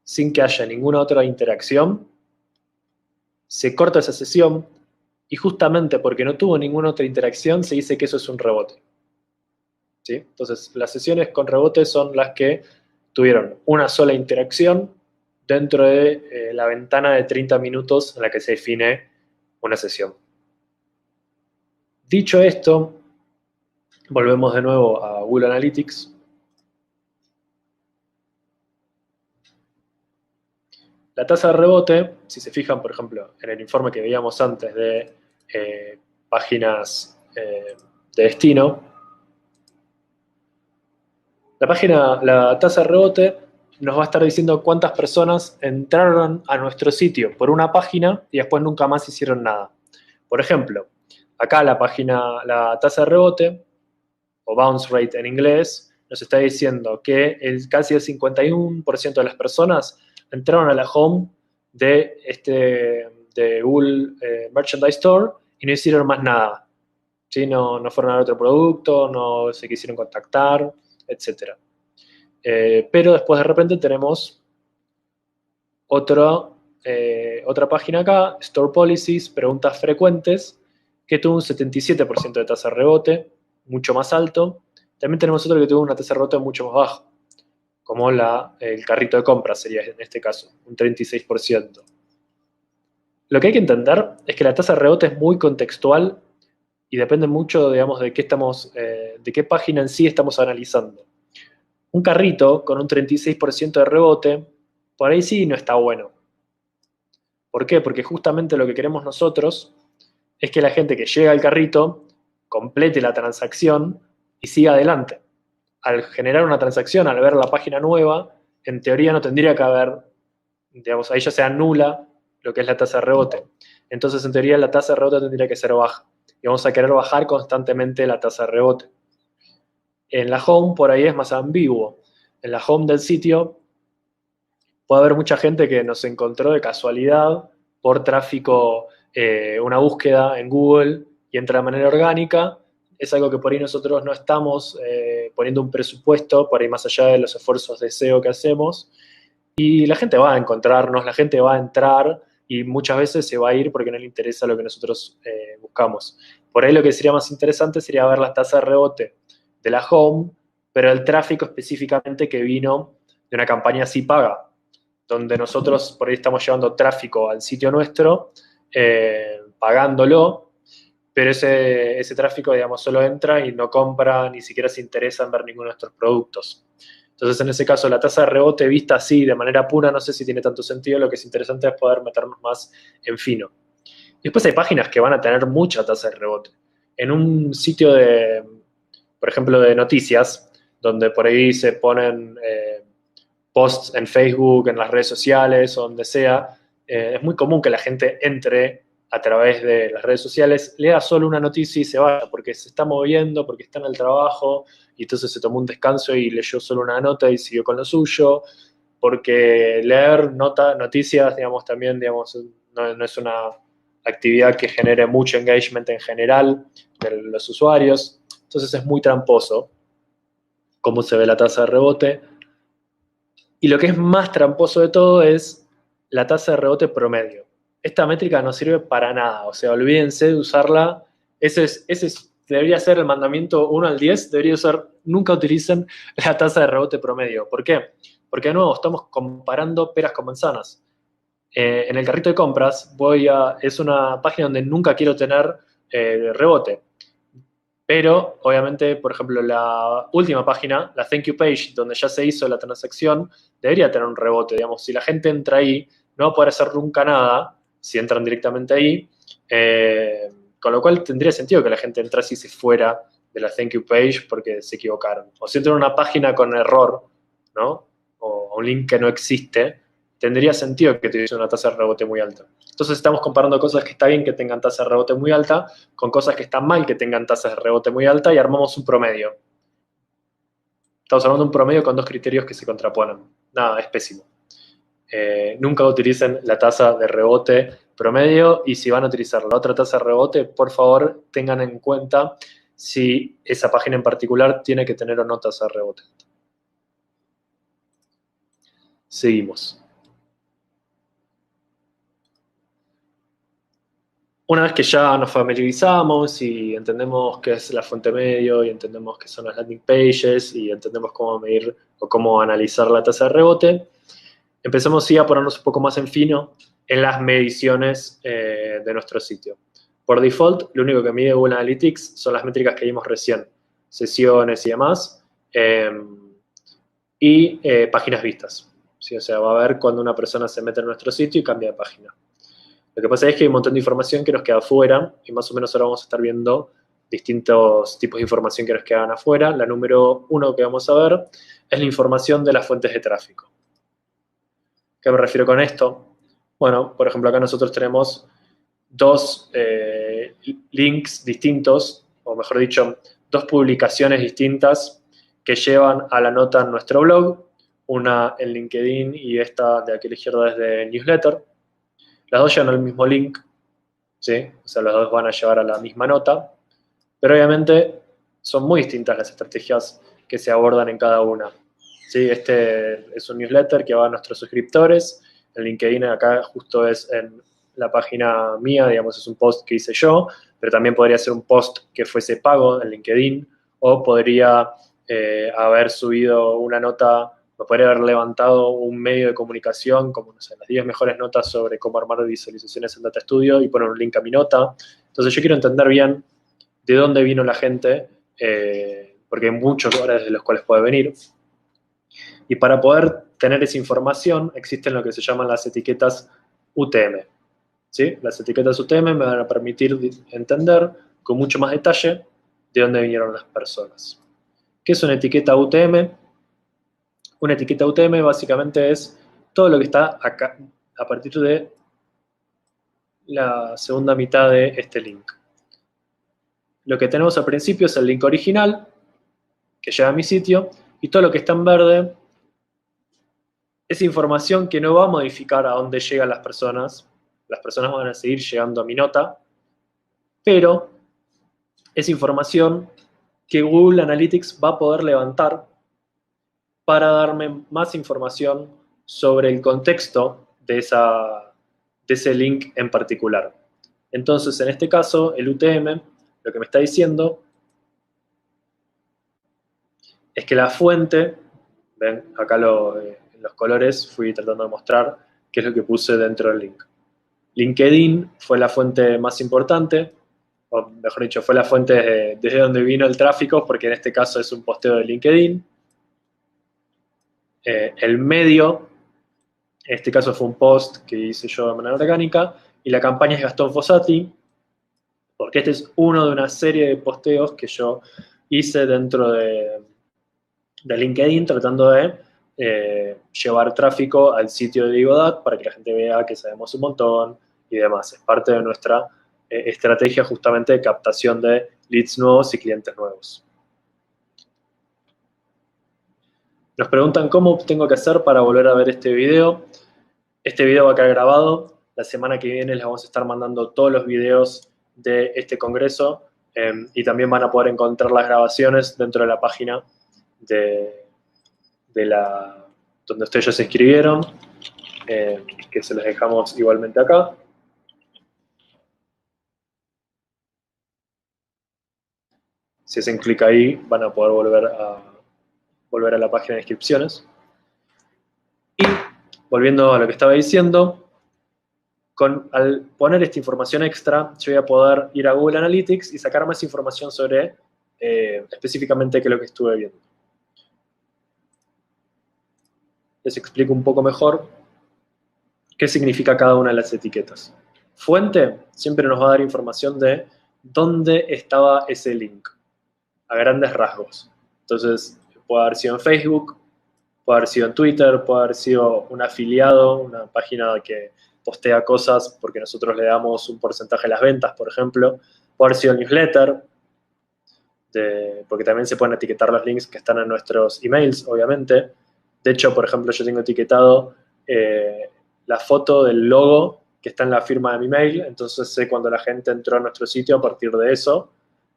[SPEAKER 1] sin que haya ninguna otra interacción, se corta esa sesión y justamente porque no tuvo ninguna otra interacción se dice que eso es un rebote. ¿Sí? Entonces, las sesiones con rebote son las que tuvieron una sola interacción dentro de la ventana de 30 minutos en la que se define una sesión. Dicho esto, volvemos de nuevo a Google Analytics. La tasa de rebote, si se fijan, por ejemplo, en el informe que veíamos antes de páginas de destino, la tasa de rebote nos va a estar diciendo cuántas personas entraron a nuestro sitio por una página y después nunca más hicieron nada. Por ejemplo, acá la tasa de rebote, o bounce rate en inglés, nos está diciendo que casi el 51% de las personas entraron a la home de Google Merchandise Store y no hicieron más nada. ¿Sí? No fueron a ver otro producto, no se quisieron contactar, etc. Pero después de repente tenemos otra página acá, Store Policies, preguntas frecuentes, que tuvo un 77% de tasa de rebote, mucho más alto. También tenemos otro que tuvo una tasa de rebote mucho más baja, como el carrito de compras sería en este caso, un 36%. Lo que hay que entender es que la tasa de rebote es muy contextual y depende mucho, digamos, de qué página en sí estamos analizando. Un carrito con un 36% de rebote, por ahí sí no está bueno. ¿Por qué? Porque justamente lo que queremos nosotros es que la gente que llega al carrito complete la transacción y siga adelante. Al generar una transacción, al ver la página nueva, en teoría no tendría que haber, digamos, ahí ya se anula lo que es la tasa de rebote. Entonces, en teoría, la tasa de rebote tendría que ser baja. Y vamos a querer bajar constantemente la tasa de rebote. En la home, por ahí es más ambiguo. En la home del sitio puede haber mucha gente que nos encontró de casualidad por tráfico, una búsqueda en Google y entra de manera orgánica. Es algo que por ahí nosotros no estamos poniendo un presupuesto, por ahí más allá de los esfuerzos de SEO que hacemos. Y la gente va a encontrarnos, la gente va a entrar y muchas veces se va a ir porque no le interesa lo que nosotros buscamos. Por ahí lo que sería más interesante sería ver las tasas de rebote de la home, pero el tráfico específicamente que vino de una campaña así paga, donde nosotros por ahí estamos llevando tráfico al sitio nuestro, pagándolo, pero ese tráfico, digamos, solo entra y no compra, ni siquiera se interesa en ver ninguno de nuestros productos. Entonces, en ese caso, la tasa de rebote vista así, de manera pura, no sé si tiene tanto sentido. Lo que es interesante es poder meternos más en fino. Después hay páginas que van a tener mucha tasa de rebote. En un sitio por ejemplo, de noticias, donde por ahí se ponen posts en Facebook, en las redes sociales o donde sea, es muy común que la gente entre a través de las redes sociales, lea solo una noticia y se vaya, porque se está moviendo, porque está en el trabajo, y entonces se tomó un descanso y leyó solo una nota y siguió con lo suyo, porque leer noticias, digamos, también, digamos, no es una actividad que genere mucho engagement en general de los usuarios, entonces es muy tramposo cómo se ve la tasa de rebote. Y lo que es más tramposo de todo es la tasa de rebote promedio. Esta métrica no sirve para nada, o sea, olvídense de usarla. Debería ser el mandamiento 1 al 10, debería ser, nunca utilicen la tasa de rebote promedio. ¿Por qué? Porque de nuevo estamos comparando peras con manzanas. En el carrito de compras es una página donde nunca quiero tener rebote. Pero, obviamente, por ejemplo, la última página, la Thank You Page, donde ya se hizo la transacción, debería tener un rebote. Digamos, si la gente entra ahí, no va a poder hacer nunca nada si entran directamente ahí. Con lo cual tendría sentido que la gente entrase y se fuera de la Thank You Page porque se equivocaron. O si entra en una página con error, ¿no? O un link que no existe, tendría sentido que tuviese una tasa de rebote muy alta. Entonces estamos comparando cosas que está bien que tengan tasa de rebote muy alta con cosas que están mal que tengan tasas de rebote muy alta y armamos un promedio. Estamos armando un promedio con dos criterios que se contraponen. Nada, es pésimo. Nunca utilicen la tasa de rebote promedio y si van a utilizar la otra tasa de rebote, por favor tengan en cuenta si esa página en particular tiene que tener o no tasa de rebote. Seguimos. Una vez que ya nos familiarizamos y entendemos qué es la fuente medio y entendemos qué son las landing pages y entendemos cómo medir o cómo analizar la tasa de rebote, empezamos sí a ponernos un poco más en fino en las mediciones de nuestro sitio. Por default, lo único que mide Google Analytics son las métricas que vimos recién, sesiones y demás, y páginas vistas. ¿Sí? O sea, va a ver cuando una persona se mete en nuestro sitio y cambia de página. Lo que pasa es que hay un montón de información que nos queda afuera y más o menos ahora vamos a estar viendo distintos tipos de información que nos quedan afuera. La número 1 que vamos a ver es la información de las fuentes de tráfico. ¿Qué me refiero con esto? Bueno, por ejemplo, acá nosotros tenemos dos links distintos, o mejor dicho, dos publicaciones distintas que llevan a la nota en nuestro blog, una en LinkedIn y esta de aquí a la izquierda es de newsletter. Las dos llevan al mismo link, ¿sí? O sea, las dos van a llevar a la misma nota, pero obviamente son muy distintas las estrategias que se abordan en cada una. ¿Sí? Este es un newsletter que va a nuestros suscriptores. En LinkedIn acá justo es en la página mía, digamos, es un post que hice yo, pero también podría ser un post que fuese pago en LinkedIn, o podría haber subido una nota, o podría haber levantado un medio de comunicación, como no sé, las 10 mejores notas sobre cómo armar visualizaciones en Data Studio y poner un link a mi nota. Entonces yo quiero entender bien de dónde vino la gente, porque hay muchos lugares de los cuales puede venir. Y para poder tener esa información existen lo que se llaman las etiquetas UTM. ¿Sí? Las etiquetas UTM me van a permitir entender con mucho más detalle de dónde vinieron las personas. ¿Qué es una etiqueta UTM? Una etiqueta UTM básicamente es todo lo que está acá a partir de la segunda mitad de este link. Lo que tenemos al principio es el link original, que lleva a mi sitio, y todo lo que está en verde es información que no va a modificar a dónde llegan las personas van a seguir llegando a mi nota, pero es información que Google Analytics va a poder levantar para darme más información sobre el contexto de ese link en particular. Entonces, en este caso, el UTM lo que me está diciendo es que la fuente, ven, acá en los colores fui tratando de mostrar qué es lo que puse dentro del link. LinkedIn fue la fuente más importante, o mejor dicho, fue la fuente desde donde vino el tráfico, porque en este caso es un posteo de LinkedIn. El medio, en este caso fue un post que hice yo de manera orgánica, y la campaña es Gastón Fossati, porque este es uno de una serie de posteos que yo hice dentro de LinkedIn tratando de llevar tráfico al sitio de Digodat para que la gente vea que sabemos un montón y demás. Es parte de nuestra estrategia justamente de captación de leads nuevos y clientes nuevos. Nos preguntan cómo tengo que hacer para volver a ver este video. Este video va a quedar grabado. La semana que viene les vamos a estar mandando todos los videos de este congreso y también van a poder encontrar las grabaciones dentro de la página donde ustedes se inscribieron, que se los dejamos igualmente acá. Si hacen clic ahí, van a poder volver a la página de inscripciones. Y volviendo a lo que estaba diciendo, al poner esta información extra, yo voy a poder ir a Google Analytics y sacar más información sobre específicamente qué es lo que estuve viendo. Les explico un poco mejor qué significa cada una de las etiquetas. Fuente siempre nos va a dar información de dónde estaba ese link, a grandes rasgos. Entonces, puede haber sido en Facebook, puede haber sido en Twitter, puede haber sido un afiliado, una página que postea cosas porque nosotros le damos un porcentaje de las ventas, por ejemplo. Puede haber sido el newsletter, porque también se pueden etiquetar los links que están en nuestros emails, obviamente. De hecho, por ejemplo, yo tengo etiquetado la foto del logo que está en la firma de mi mail, entonces sé cuando la gente entró a nuestro sitio a partir de eso,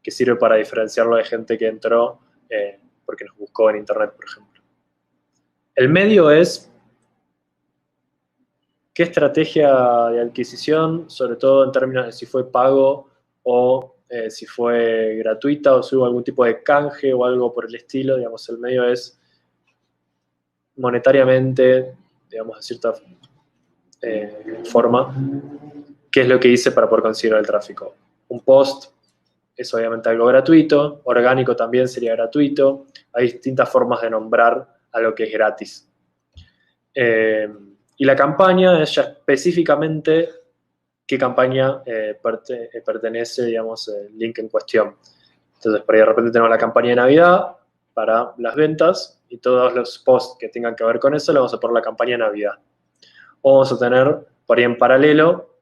[SPEAKER 1] que sirve para diferenciarlo de gente que entró porque nos buscó en internet, por ejemplo. El medio es qué estrategia de adquisición, sobre todo en términos de si fue pago o si fue gratuita o si hubo algún tipo de canje o algo por el estilo. Digamos, el medio es monetariamente, digamos, de cierta forma, qué es lo que hice para poder conseguir el tráfico. Un post es obviamente algo gratuito, orgánico también sería gratuito. Hay distintas formas de nombrar a lo que es gratis. Y la campaña es ya específicamente qué campaña pertenece, digamos, el link en cuestión. Entonces, por ahí de repente tenemos la campaña de Navidad para las ventas y todos los posts que tengan que ver con eso le vamos a poner la campaña de Navidad. O vamos a tener por ahí en paralelo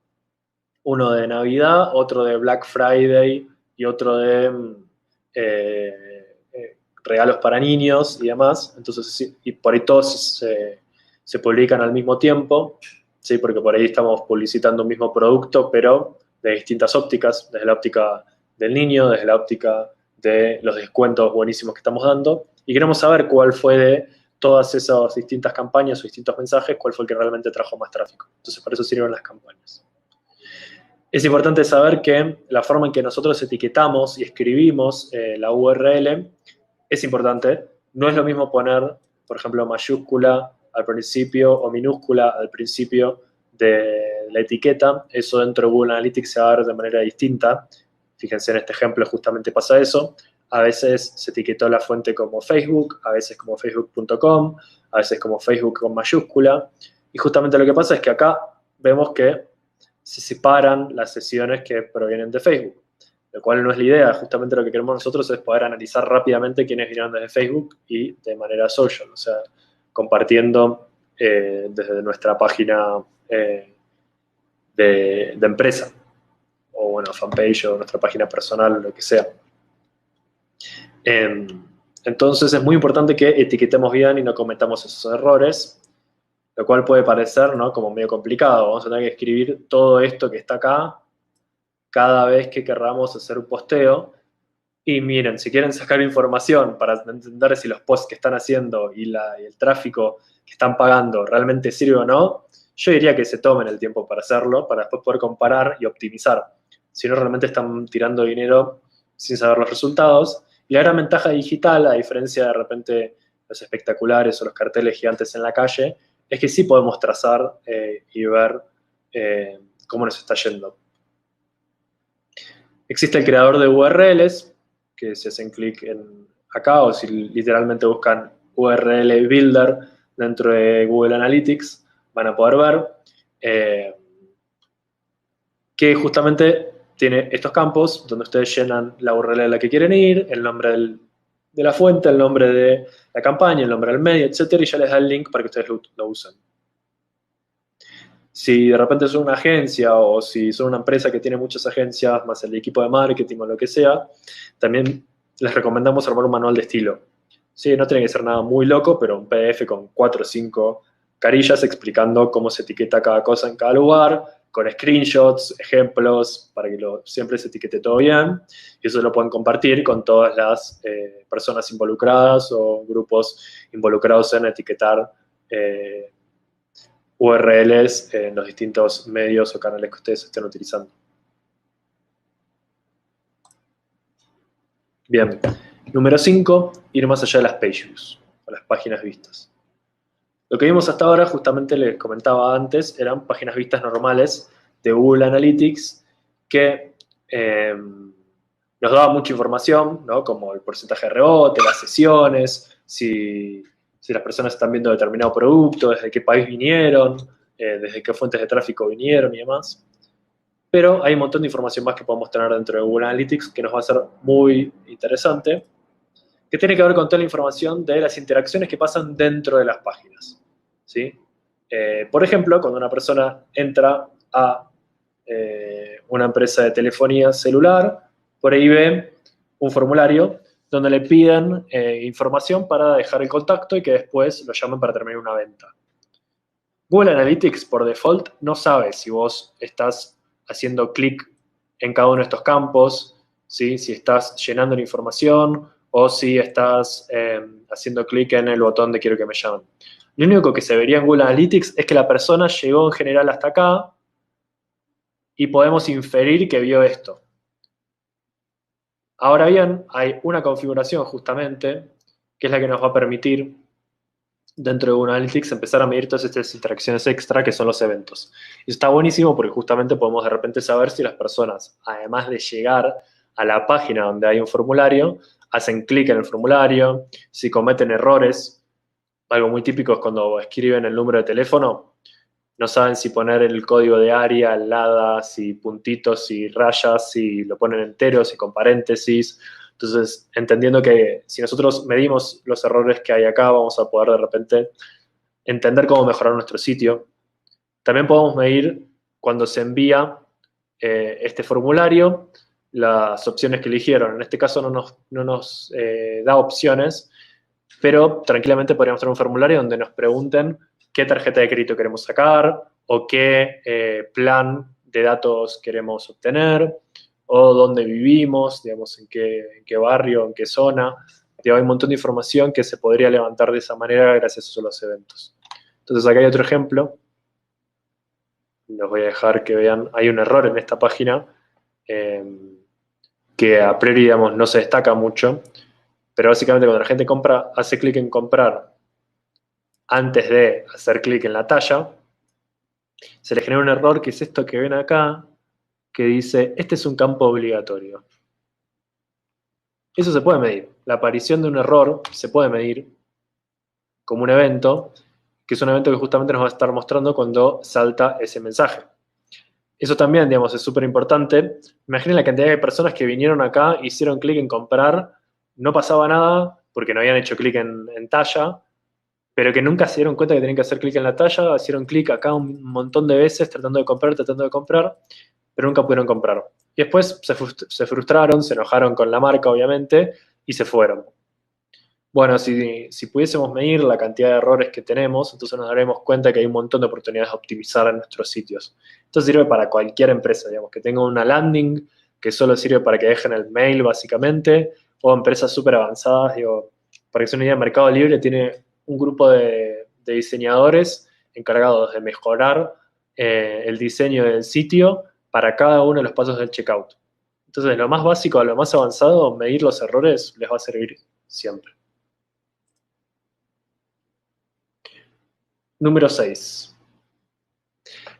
[SPEAKER 1] uno de Navidad, otro de Black Friday y otro de regalos para niños y demás. Entonces, y por ahí todos se publican al mismo tiempo, ¿sí? Porque por ahí estamos publicitando un mismo producto, pero de distintas ópticas, desde la óptica del niño, desde la óptica de los descuentos buenísimos que estamos dando, y queremos saber cuál fue de todas esas distintas campañas o distintos mensajes, cuál fue el que realmente trajo más tráfico. Entonces, para eso sirven las campañas. Es importante saber que la forma en que nosotros etiquetamos y escribimos la URL es importante. No es lo mismo poner, por ejemplo, mayúscula al principio o minúscula al principio de la etiqueta. Eso dentro de Google Analytics se va a ver de manera distinta. Fíjense, en este ejemplo justamente pasa eso. A veces se etiquetó la fuente como Facebook, a veces como facebook.com, a veces como Facebook con mayúscula. Y justamente lo que pasa es que acá vemos que se separan las sesiones que provienen de Facebook, lo cual no es la idea. Justamente lo que queremos nosotros es poder analizar rápidamente quiénes vinieron desde Facebook y de manera social, o sea, compartiendo desde nuestra página de empresa, o bueno, fanpage o nuestra página personal o lo que sea. Entonces es muy importante que etiquetemos bien y no cometamos esos errores, lo cual puede parecer, ¿no?, como medio complicado. Vamos a tener que escribir todo esto que está acá cada vez que querramos hacer un posteo. Y miren, si quieren sacar información para entender si los posts que están haciendo y el tráfico que están pagando realmente sirve o no, yo diría que se tomen el tiempo para hacerlo, para después poder comparar y optimizar. Si no, realmente están tirando dinero sin saber los resultados. Y la gran ventaja digital, a diferencia de repente los espectaculares o los carteles gigantes en la calle, es que sí podemos trazar y ver cómo nos está yendo. Existe el creador de URLs, que si hacen clic acá o si literalmente buscan URL Builder dentro de Google Analytics, van a poder ver que justamente tiene estos campos donde ustedes llenan la URL a la que quieren ir, el nombre de la fuente, el nombre de la campaña, el nombre del medio, etc. Y ya les da el link para que ustedes lo usen. Si de repente son una agencia o si son una empresa que tiene muchas agencias, más el equipo de marketing o lo que sea, también les recomendamos armar un manual de estilo. Sí, no tiene que ser nada muy loco, pero un PDF con 4 o 5 carillas explicando cómo se etiqueta cada cosa en cada lugar, con screenshots, ejemplos, para que siempre se etiquete todo bien. Y eso lo pueden compartir con todas las personas involucradas o grupos involucrados en etiquetar URLs en los distintos medios o canales que ustedes estén utilizando. Bien, número 5, ir más allá de las page views, o las páginas vistas. Lo que vimos hasta ahora, justamente les comentaba antes, eran páginas vistas normales de Google Analytics que nos daba mucha información, ¿no?, como el porcentaje de rebote, las sesiones, si las personas están viendo determinado producto, desde qué país vinieron, desde qué fuentes de tráfico vinieron y demás. Pero hay un montón de información más que podemos tener dentro de Google Analytics que nos va a ser muy interesante, que tiene que ver con toda la información de las interacciones que pasan dentro de las páginas, ¿sí? Por ejemplo, cuando una persona entra a una empresa de telefonía celular, por ahí ve un formulario donde le piden información para dejar el contacto y que después lo llamen para terminar una venta. Google Analytics, por default, no sabe si vos estás haciendo clic en cada uno de estos campos, ¿sí? Si estás llenando la información o si estás haciendo clic en el botón de quiero que me llamen. Lo único que se vería en Google Analytics es que la persona llegó en general hasta acá y podemos inferir que vio esto. Ahora bien, hay una configuración justamente que es la que nos va a permitir dentro de Google Analytics empezar a medir todas estas interacciones extra que son los eventos. Y está buenísimo porque justamente podemos de repente saber si las personas, además de llegar a la página donde hay un formulario, hacen clic en el formulario, si cometen errores. Algo muy típico es cuando escriben el número de teléfono, no saben si poner el código de área, LADA, si puntitos, si rayas, si lo ponen entero, si con paréntesis. Entonces, entendiendo que si nosotros medimos los errores que hay acá, vamos a poder de repente entender cómo mejorar nuestro sitio. También podemos medir cuando se envía este formulario, las opciones que eligieron. En este caso no nos da opciones, pero tranquilamente podríamos tener un formulario donde nos pregunten qué tarjeta de crédito queremos sacar o qué plan de datos queremos obtener o dónde vivimos, digamos, en qué barrio, en qué zona. Hay un montón de información que se podría levantar de esa manera gracias a los eventos. Entonces acá hay otro ejemplo. Los voy a dejar que vean. Hay un error en esta página que a priori, digamos, no se destaca mucho, pero básicamente cuando la gente compra, hace clic en comprar antes de hacer clic en la talla, se le genera un error que es esto que ven acá, que dice, este es un campo obligatorio. Eso se puede medir. La aparición de un error se puede medir como un evento, que es un evento que justamente nos va a estar mostrando cuando salta ese mensaje. Eso también, digamos, es súper importante. Imaginen la cantidad de personas que vinieron acá, hicieron clic en comprar, no pasaba nada porque no habían hecho clic en talla, pero que nunca se dieron cuenta que tenían que hacer clic en la talla, hicieron clic acá un montón de veces tratando de comprar, pero nunca pudieron comprar. Y después se frustraron, se enojaron con la marca, obviamente, y se fueron. Bueno, si pudiésemos medir la cantidad de errores que tenemos, entonces nos daremos cuenta que hay un montón de oportunidades de optimizar en nuestros sitios. Esto sirve para cualquier empresa, digamos, que tenga una landing que solo sirve para que dejen el mail, básicamente, o empresas súper avanzadas, digo, para que sea una idea, Mercado Libre tiene un grupo de diseñadores encargados de mejorar el diseño del sitio para cada uno de los pasos del checkout. Entonces, de lo más básico a lo más avanzado, medir los errores les va a servir siempre. Número 6.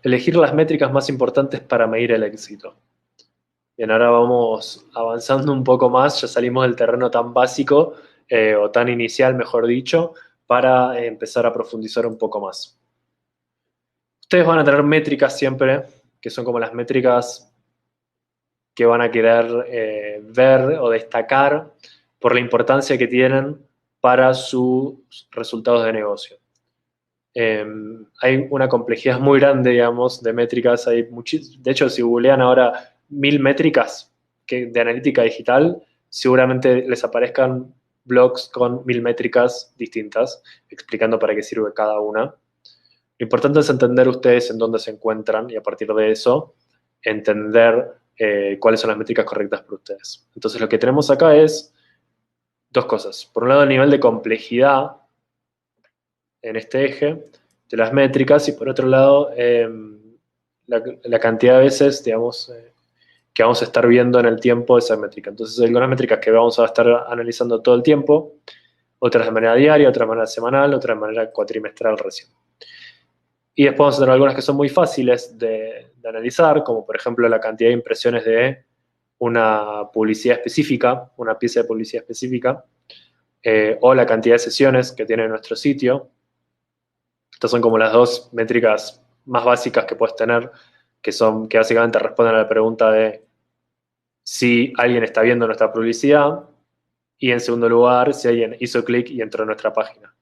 [SPEAKER 1] Elegir las métricas más importantes para medir el éxito. Bien, ahora vamos avanzando un poco más, ya salimos del terreno tan básico o tan inicial, mejor dicho, para empezar a profundizar un poco más. Ustedes van a tener métricas siempre, que son como las métricas que van a querer ver o destacar por la importancia que tienen para sus resultados de negocio. Hay una complejidad muy grande, digamos, de métricas. De hecho, si googlean ahora 1000 métricas de analítica digital, seguramente les aparezcan blogs con 1000 métricas distintas, explicando para qué sirve cada una. Lo importante es entender ustedes en dónde se encuentran y a partir de eso entender cuáles son las métricas correctas para ustedes. Entonces, lo que tenemos acá es dos cosas. Por un lado, el nivel de complejidad en este eje de las métricas y por otro lado la cantidad de veces, digamos, que vamos a estar viendo en el tiempo esa métrica. Entonces hay algunas métricas que vamos a estar analizando todo el tiempo, otras de manera diaria, otras de manera semanal, otras de manera cuatrimestral recién. Y después vamos a tener algunas que son muy fáciles de analizar, como por ejemplo la cantidad de impresiones de una publicidad específica, una pieza de publicidad específica, o la cantidad de sesiones que tiene nuestro sitio. Estas son como las dos métricas más básicas que puedes tener, que básicamente responden a la pregunta de si alguien está viendo nuestra publicidad y en segundo lugar, si alguien hizo clic y entró en nuestra página.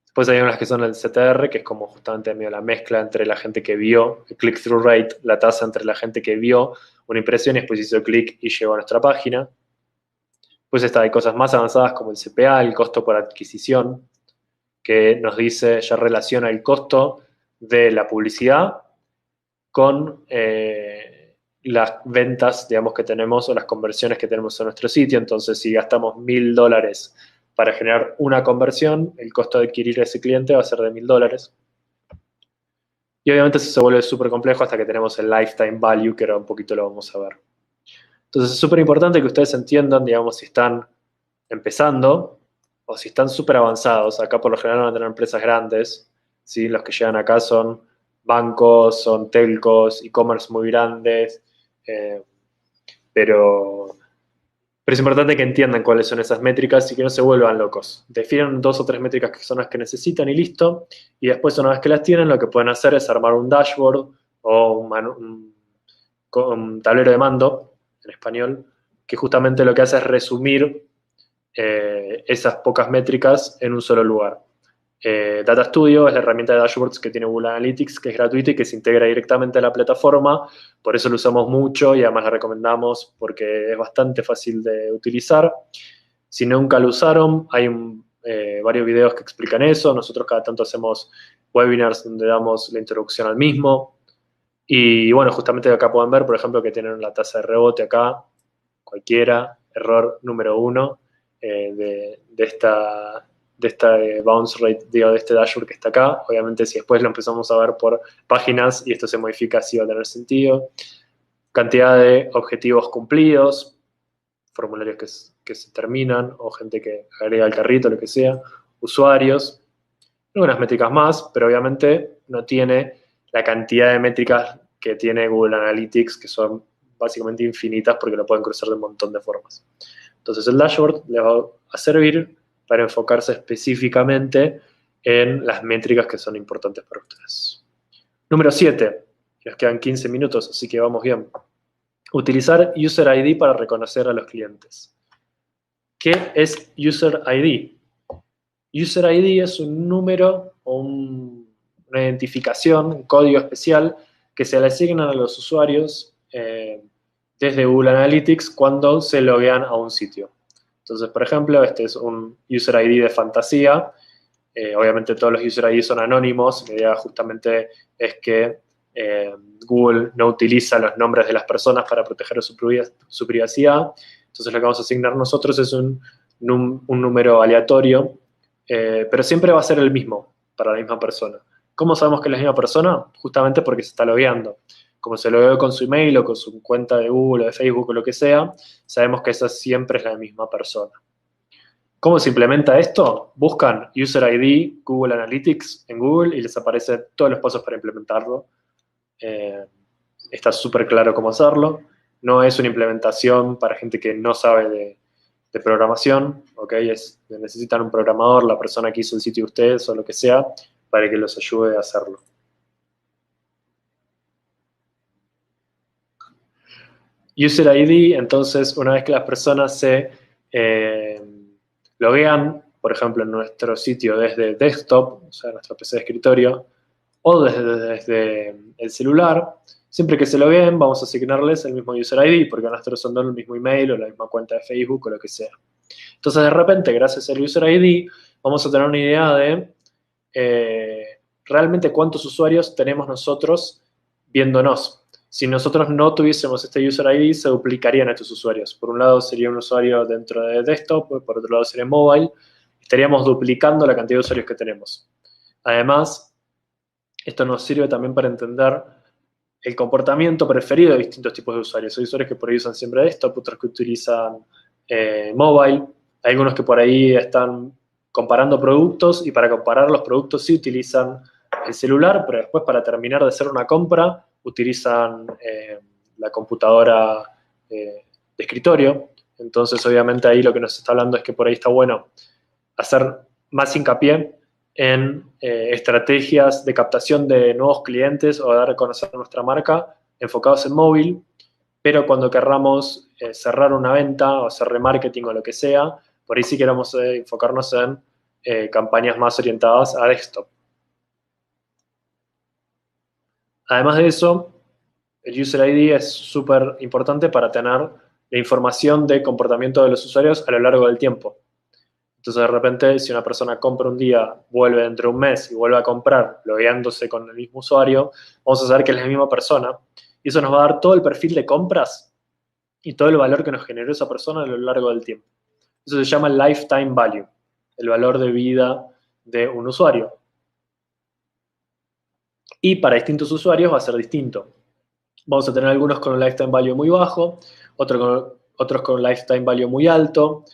[SPEAKER 1] Después hay unas que son el CTR, que es como justamente la mezcla entre la gente que vio, el click-through rate, la tasa entre la gente que vio una impresión y después hizo clic y llegó a nuestra página. Pues hay cosas más avanzadas como el CPA, el costo por adquisición, que nos dice, ya relaciona el costo de la publicidad con las ventas, digamos, que tenemos o las conversiones que tenemos en nuestro sitio. Entonces, si gastamos $1.000 para generar una conversión, el costo de adquirir a ese cliente va a ser de $1.000. Y obviamente eso se vuelve súper complejo hasta que tenemos el lifetime value, que ahora un poquito lo vamos a ver. Entonces es súper importante que ustedes entiendan, digamos, si están empezando o si están súper avanzados. Acá por lo general van a tener empresas grandes, ¿sí? Los que llegan acá son bancos, son telcos, e-commerce muy grandes, eh, pero, pero es importante que entiendan cuáles son esas métricas y que no se vuelvan locos. Definen 2 o 3 métricas que son las que necesitan y listo. Y después, una vez que las tienen, lo que pueden hacer es armar un dashboard o un tablero de mando, en español, que justamente lo que hace es resumir esas pocas métricas en un solo lugar. Data Studio es la herramienta de dashboards que tiene Google Analytics, que es gratuita y que se integra directamente a la plataforma, por eso lo usamos mucho y además la recomendamos porque es bastante fácil de utilizar. Si nunca lo usaron, hay varios videos que explican eso. Nosotros cada tanto hacemos webinars donde damos la introducción al mismo. Y bueno, justamente acá pueden ver, por ejemplo, que tienen la tasa de rebote acá, cualquiera, error número 1 de esta bounce rate, digo, de este dashboard que está acá. Obviamente, si después lo empezamos a ver por páginas y esto se modifica, sí va a tener sentido. Cantidad de objetivos cumplidos, formularios que se terminan o gente que agrega al carrito, lo que sea, usuarios, algunas métricas más, pero obviamente no tiene la cantidad de métricas que tiene Google Analytics, que son básicamente infinitas porque lo pueden cruzar de un montón de formas. Entonces el dashboard les va a servir para enfocarse específicamente en las métricas que son importantes para ustedes. Número 7, nos quedan 15 minutos, así que vamos bien. Utilizar User ID para reconocer a los clientes. ¿Qué es User ID? User ID es un número o una identificación, un código especial que se le asignan a los usuarios desde Google Analytics cuando se loguean a un sitio. Entonces, por ejemplo, este es un User ID de fantasía. Obviamente todos los User ID son anónimos. La idea justamente es que Google no utiliza los nombres de las personas para proteger su privacidad. Entonces lo que vamos a asignar nosotros es un número aleatorio, pero siempre va a ser el mismo para la misma persona. ¿Cómo sabemos que es la misma persona? Justamente porque se está logueando. Como se logueó con su email o con su cuenta de Google o de Facebook o lo que sea, sabemos que esa siempre es la misma persona. ¿Cómo se implementa esto? Buscan User ID Google Analytics en Google y les aparecen todos los pasos para implementarlo. Está súper claro cómo hacerlo. No es una implementación para gente que no sabe de programación, ¿ok? Necesitan un programador, la persona que hizo el sitio de ustedes o lo que sea, para que los ayude a hacerlo. User ID, entonces, una vez que las personas se loguean, por ejemplo, en nuestro sitio desde desktop, o sea, nuestro PC de escritorio, o desde el celular, siempre que se logueen, vamos a asignarles el mismo User ID, porque nosotros son el mismo email o la misma cuenta de Facebook o lo que sea. Entonces, de repente, gracias al User ID, vamos a tener una idea de realmente cuántos usuarios tenemos nosotros viéndonos. Si nosotros no tuviésemos este User ID, se duplicarían estos usuarios. Por un lado sería un usuario dentro de desktop, por otro lado sería mobile. Estaríamos duplicando la cantidad de usuarios que tenemos. Además, esto nos sirve también para entender el comportamiento preferido de distintos tipos de usuarios. Hay usuarios que por ahí usan siempre desktop, otros que utilizan mobile. Hay algunos que por ahí están comparando productos y para comparar los productos sí utilizan el celular, pero después para terminar de hacer una compra utilizan la computadora de escritorio. Entonces, obviamente, ahí lo que nos está hablando es que por ahí está bueno hacer más hincapié en estrategias de captación de nuevos clientes o dar a conocer nuestra marca enfocados en móvil, pero cuando querramos cerrar una venta o hacer remarketing o lo que sea, por ahí sí queremos enfocarnos en campañas más orientadas a desktop. Además de eso, el User ID es súper importante para tener la información de comportamiento de los usuarios a lo largo del tiempo. Entonces, de repente, si una persona compra un día, vuelve dentro de un mes y vuelve a comprar logueándose con el mismo usuario, vamos a saber que es la misma persona Y eso nos va a dar todo el perfil de compras y todo el valor que nos generó esa persona a lo largo del tiempo. Eso se llama lifetime value, el valor de vida de un usuario. Y para distintos usuarios va a ser distinto. Vamos a tener algunos con un lifetime value muy bajo, otros con un lifetime value muy alto,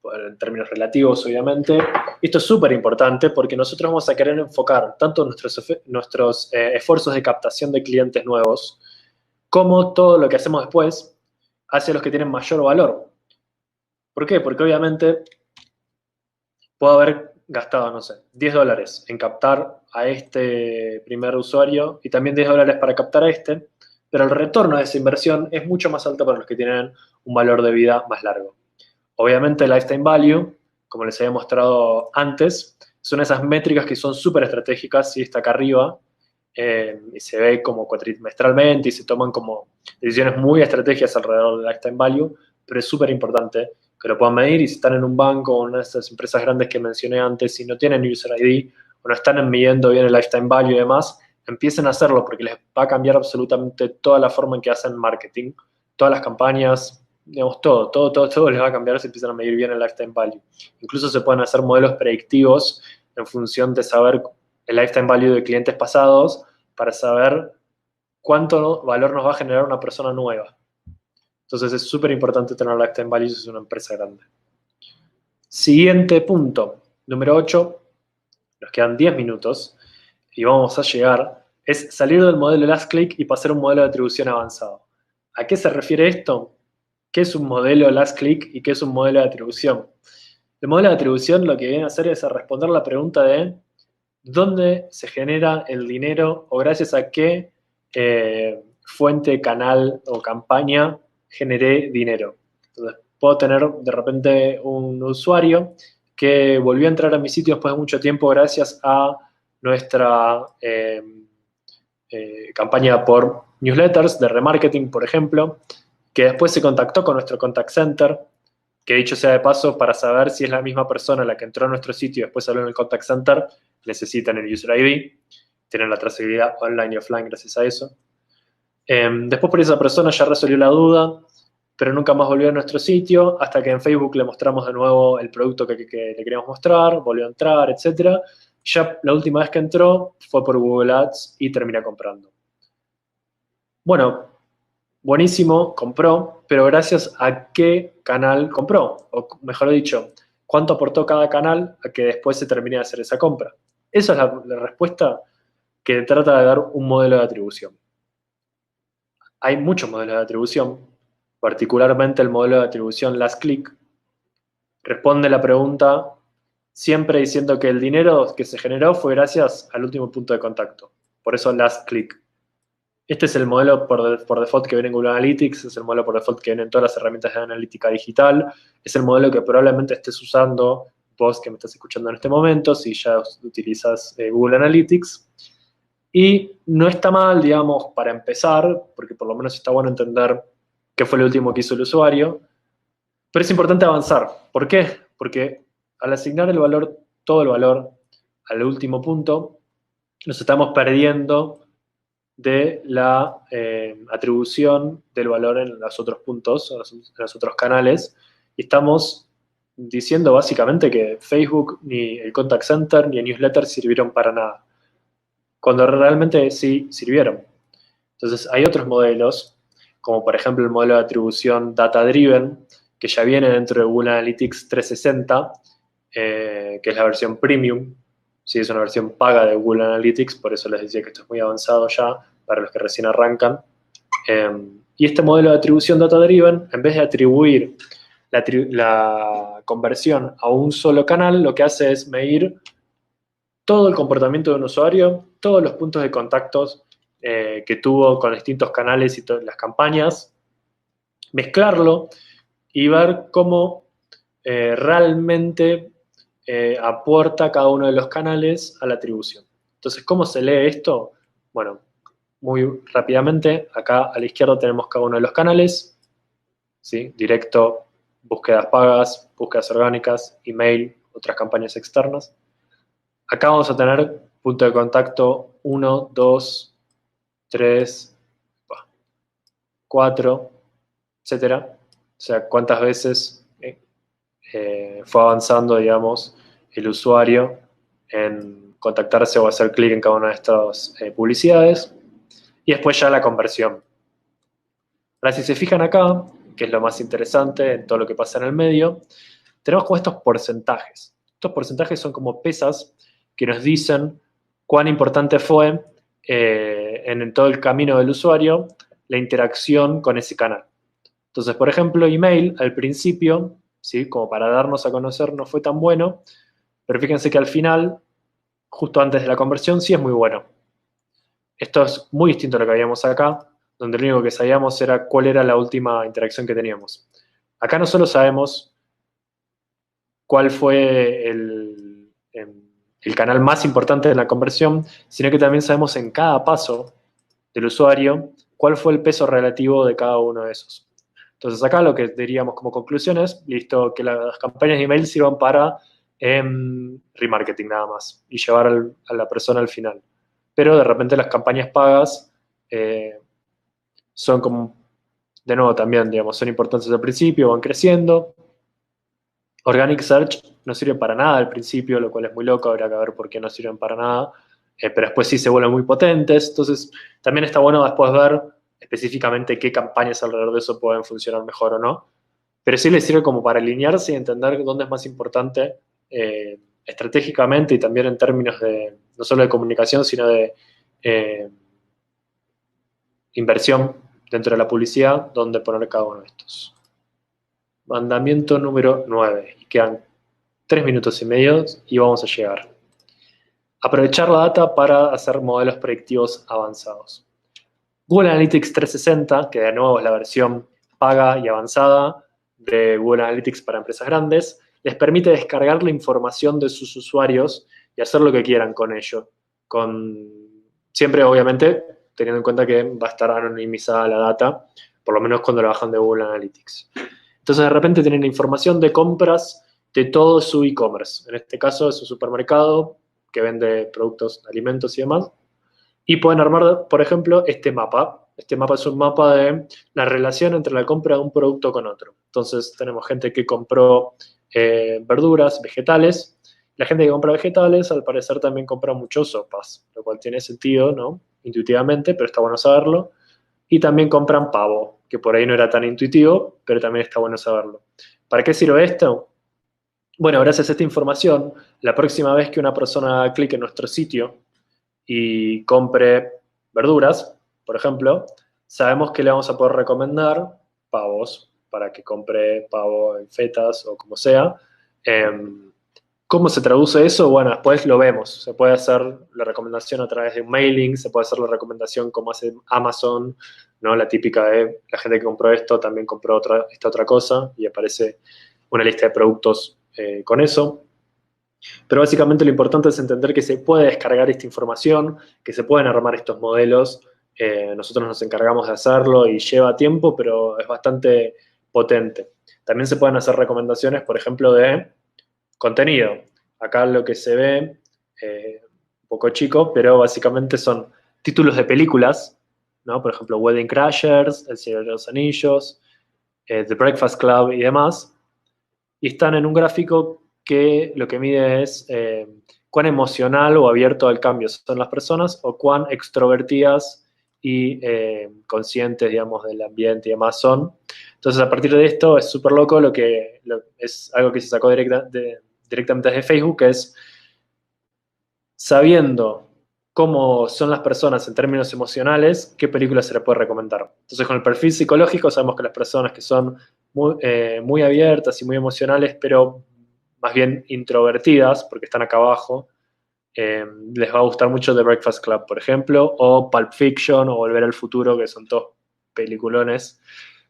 [SPEAKER 1] en términos relativos obviamente. Esto es súper importante porque nosotros vamos a querer enfocar tanto nuestros esfuerzos de captación de clientes nuevos como todo lo que hacemos después hacia los que tienen mayor valor. ¿Por qué? Porque obviamente puedo haber gastado, no sé, $10 en captar a este primer usuario y también $10 para captar a este, pero el retorno de esa inversión es mucho más alto para los que tienen un valor de vida más largo. Obviamente el lifetime value, como les había mostrado antes, son esas métricas que son súper estratégicas, y está acá arriba, y se ve como cuatrimestralmente y se toman como decisiones muy estratégicas alrededor del lifetime value, pero es súper importante que lo puedan medir. Y si están en un banco o una de esas empresas grandes que mencioné antes, si no tienen user ID o no están midiendo bien el lifetime value y demás, empiecen a hacerlo porque les va a cambiar absolutamente toda la forma en que hacen marketing, todas las campañas, digamos, todo les va a cambiar si empiezan a medir bien el lifetime value. Incluso se pueden hacer modelos predictivos en función de saber el lifetime value de clientes pasados para saber cuánto valor nos va a generar una persona nueva. Entonces es súper importante tener lifetime value si es una empresa grande. Siguiente punto, número 8, nos quedan 10 minutos y vamos a llegar, es salir del modelo last click y pasar a un modelo de atribución avanzado. ¿A qué se refiere esto? ¿Qué es un modelo last click y qué es un modelo de atribución? El modelo de atribución lo que viene a hacer es a responder la pregunta de dónde se genera el dinero o gracias a qué fuente, canal o campaña generé dinero. Entonces, puedo tener de repente un usuario que volvió a entrar a mi sitio después de mucho tiempo gracias a nuestra campaña por newsletters de remarketing, por ejemplo, que después se contactó con nuestro contact center, que dicho sea de paso, para saber si es la misma persona la que entró a nuestro sitio y después habló en el contact center, necesitan el user ID, tienen la trazabilidad online y offline gracias a eso. Después por esa persona ya resolvió la duda, pero nunca más volvió a nuestro sitio, hasta que en Facebook le mostramos de nuevo el producto que le queríamos mostrar, volvió a entrar, etc. Ya la última vez que entró fue por Google Ads y termina comprando. Bueno, buenísimo, compró, pero gracias a qué canal compró, o mejor dicho, cuánto aportó cada canal a que después se termine de hacer esa compra. Esa es la respuesta que trata de dar un modelo de atribución. Hay muchos modelos de atribución, particularmente el modelo de atribución last click. Responde la pregunta siempre diciendo que el dinero que se generó fue gracias al último punto de contacto. Por eso last click. Este es el modelo por default que viene en Google Analytics, es el modelo por default que viene en todas las herramientas de analítica digital, es el modelo que probablemente estés usando vos que me estás escuchando en este momento, si ya utilizas Google Analytics. Y no está mal, digamos, para empezar, porque por lo menos está bueno entender qué fue lo último que hizo el usuario, pero es importante avanzar. ¿Por qué? Porque al asignar el valor, todo el valor, al último punto, nos estamos perdiendo de la atribución del valor en los otros puntos, en los otros canales, y estamos diciendo básicamente que Facebook, ni el Contact Center, ni el Newsletter sirvieron para nada, cuando realmente sí sirvieron. Entonces hay otros modelos, como por ejemplo el modelo de atribución Data Driven, que ya viene dentro de Google Analytics 360, que es la versión premium. Sí, es una versión paga de Google Analytics, por eso les decía que esto es muy avanzado ya para los que recién arrancan. Y este modelo de atribución Data Driven, en vez de atribuir la conversión a un solo canal, lo que hace es medir todo el comportamiento de un usuario, todos los puntos de contactos que tuvo con distintos canales y todas las campañas, mezclarlo y ver cómo realmente aporta cada uno de los canales a la atribución. Entonces, ¿cómo se lee esto? Bueno, muy rápidamente, acá a la izquierda tenemos cada uno de los canales, ¿sí? Directo, búsquedas pagas, búsquedas orgánicas, email, otras campañas externas. Acá vamos a tener punto de contacto 1, 2, 3, 4, etcétera. O sea, cuántas veces fue avanzando, digamos, el usuario en contactarse o hacer clic en cada una de estas publicidades. Y después ya la conversión. Ahora, si se fijan acá, que es lo más interesante en todo lo que pasa en el medio, tenemos como estos porcentajes. Estos porcentajes son como pesas que nos dicen cuán importante fue en todo el camino del usuario la interacción con ese canal. Entonces, por ejemplo, email al principio, ¿sí? Como para darnos a conocer, no fue tan bueno, pero fíjense que al final, justo antes de la conversión, sí es muy bueno. Esto es muy distinto a lo que habíamos acá, donde lo único que sabíamos era cuál era la última interacción que teníamos. Acá no solo sabemos cuál fue el canal más importante de la conversión, sino que también sabemos en cada paso del usuario cuál fue el peso relativo de cada uno de esos. Entonces acá lo que diríamos como conclusión es, listo, que las campañas de email sirvan para remarketing nada más y llevar a la persona al final. Pero de repente las campañas pagas son como, de nuevo también, digamos, son importantes al principio, van creciendo. Organic Search no sirve para nada al principio, lo cual es muy loco, habrá que ver por qué no sirven para nada, pero después sí se vuelven muy potentes, entonces también está bueno después ver específicamente qué campañas alrededor de eso pueden funcionar mejor o no, pero sí les sirve como para alinearse y entender dónde es más importante estratégicamente y también en términos de, no solo de comunicación, sino de eh, inversión dentro de la publicidad, dónde poner cada uno de estos. Mandamiento número 9, y quedan 3 minutos y medio y vamos a llegar. Aprovechar la data para hacer modelos predictivos avanzados. Google Analytics 360, que de nuevo es la versión paga y avanzada de Google Analytics para empresas grandes, les permite descargar la información de sus usuarios y hacer lo que quieran con ello. Siempre, obviamente, teniendo en cuenta que va a estar anonimizada la data, por lo menos cuando la bajan de Google Analytics. Entonces, de repente tienen la información de compras de todo su e-commerce. En este caso, es un supermercado que vende productos, alimentos y demás. Y pueden armar, por ejemplo, este mapa. Este mapa es un mapa de la relación entre la compra de un producto con otro. Entonces, tenemos gente que compró verduras, vegetales. La gente que compra vegetales, al parecer, también compra mucho sopas, lo cual tiene sentido, ¿no? Intuitivamente, pero está bueno saberlo. Y también compran pavo, que por ahí no era tan intuitivo, pero también está bueno saberlo. ¿Para qué sirve esto? Bueno, gracias a esta información, la próxima vez que una persona haga clic en nuestro sitio y compre verduras, por ejemplo, sabemos que le vamos a poder recomendar pavos para que compre pavo en fetas o como sea. ¿Cómo se traduce eso? Bueno, después lo vemos. Se puede hacer la recomendación a través de un mailing, se puede hacer la recomendación como hace Amazon, ¿no? La típica de la gente que compró esto también compró esta otra cosa y aparece una lista de productos con eso. Pero básicamente lo importante es entender que se puede descargar esta información, que se pueden armar estos modelos. Nosotros nos encargamos de hacerlo y lleva tiempo, pero es bastante potente. También se pueden hacer recomendaciones, por ejemplo, de contenido. Acá lo que se ve, un poco chico, pero básicamente son títulos de películas, ¿no? Por ejemplo, Wedding Crashers, El Señor de los Anillos, The Breakfast Club y demás. Y están en un gráfico que lo que mide es cuán emocional o abierto al cambio son las personas o cuán extrovertidas y conscientes, digamos, del ambiente y demás son. Entonces, a partir de esto es súper loco es algo que se sacó directamente desde Facebook, que es sabiendo cómo son las personas en términos emocionales, qué película se le puede recomendar. Entonces, con el perfil psicológico sabemos que las personas que son muy abiertas y muy emocionales, pero más bien introvertidas, porque están acá abajo, les va a gustar mucho The Breakfast Club, por ejemplo, o Pulp Fiction, o Volver al Futuro, que son todos peliculones.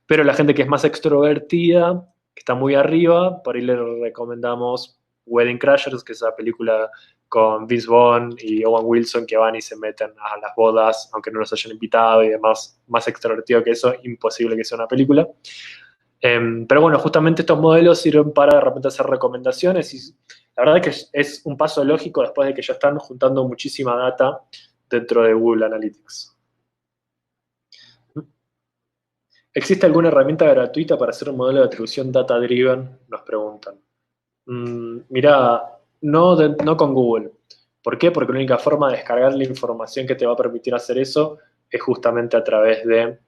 [SPEAKER 1] Pero la gente que es más extrovertida, que está muy arriba, por ahí le recomendamos Wedding Crashers, que es esa película con Vince Vaughn y Owen Wilson que van y se meten a las bodas, aunque no los hayan invitado y demás, más extrovertido que eso, imposible que sea una película. Pero bueno, justamente estos modelos sirven para de repente hacer recomendaciones y la verdad es que es un paso lógico después de que ya están juntando muchísima data dentro de Google Analytics. ¿Existe alguna herramienta gratuita para hacer un modelo de atribución data-driven? Nos preguntan. Mira, no con Google. ¿Por qué? Porque la única forma de descargar la información que te va a permitir hacer eso es justamente a través de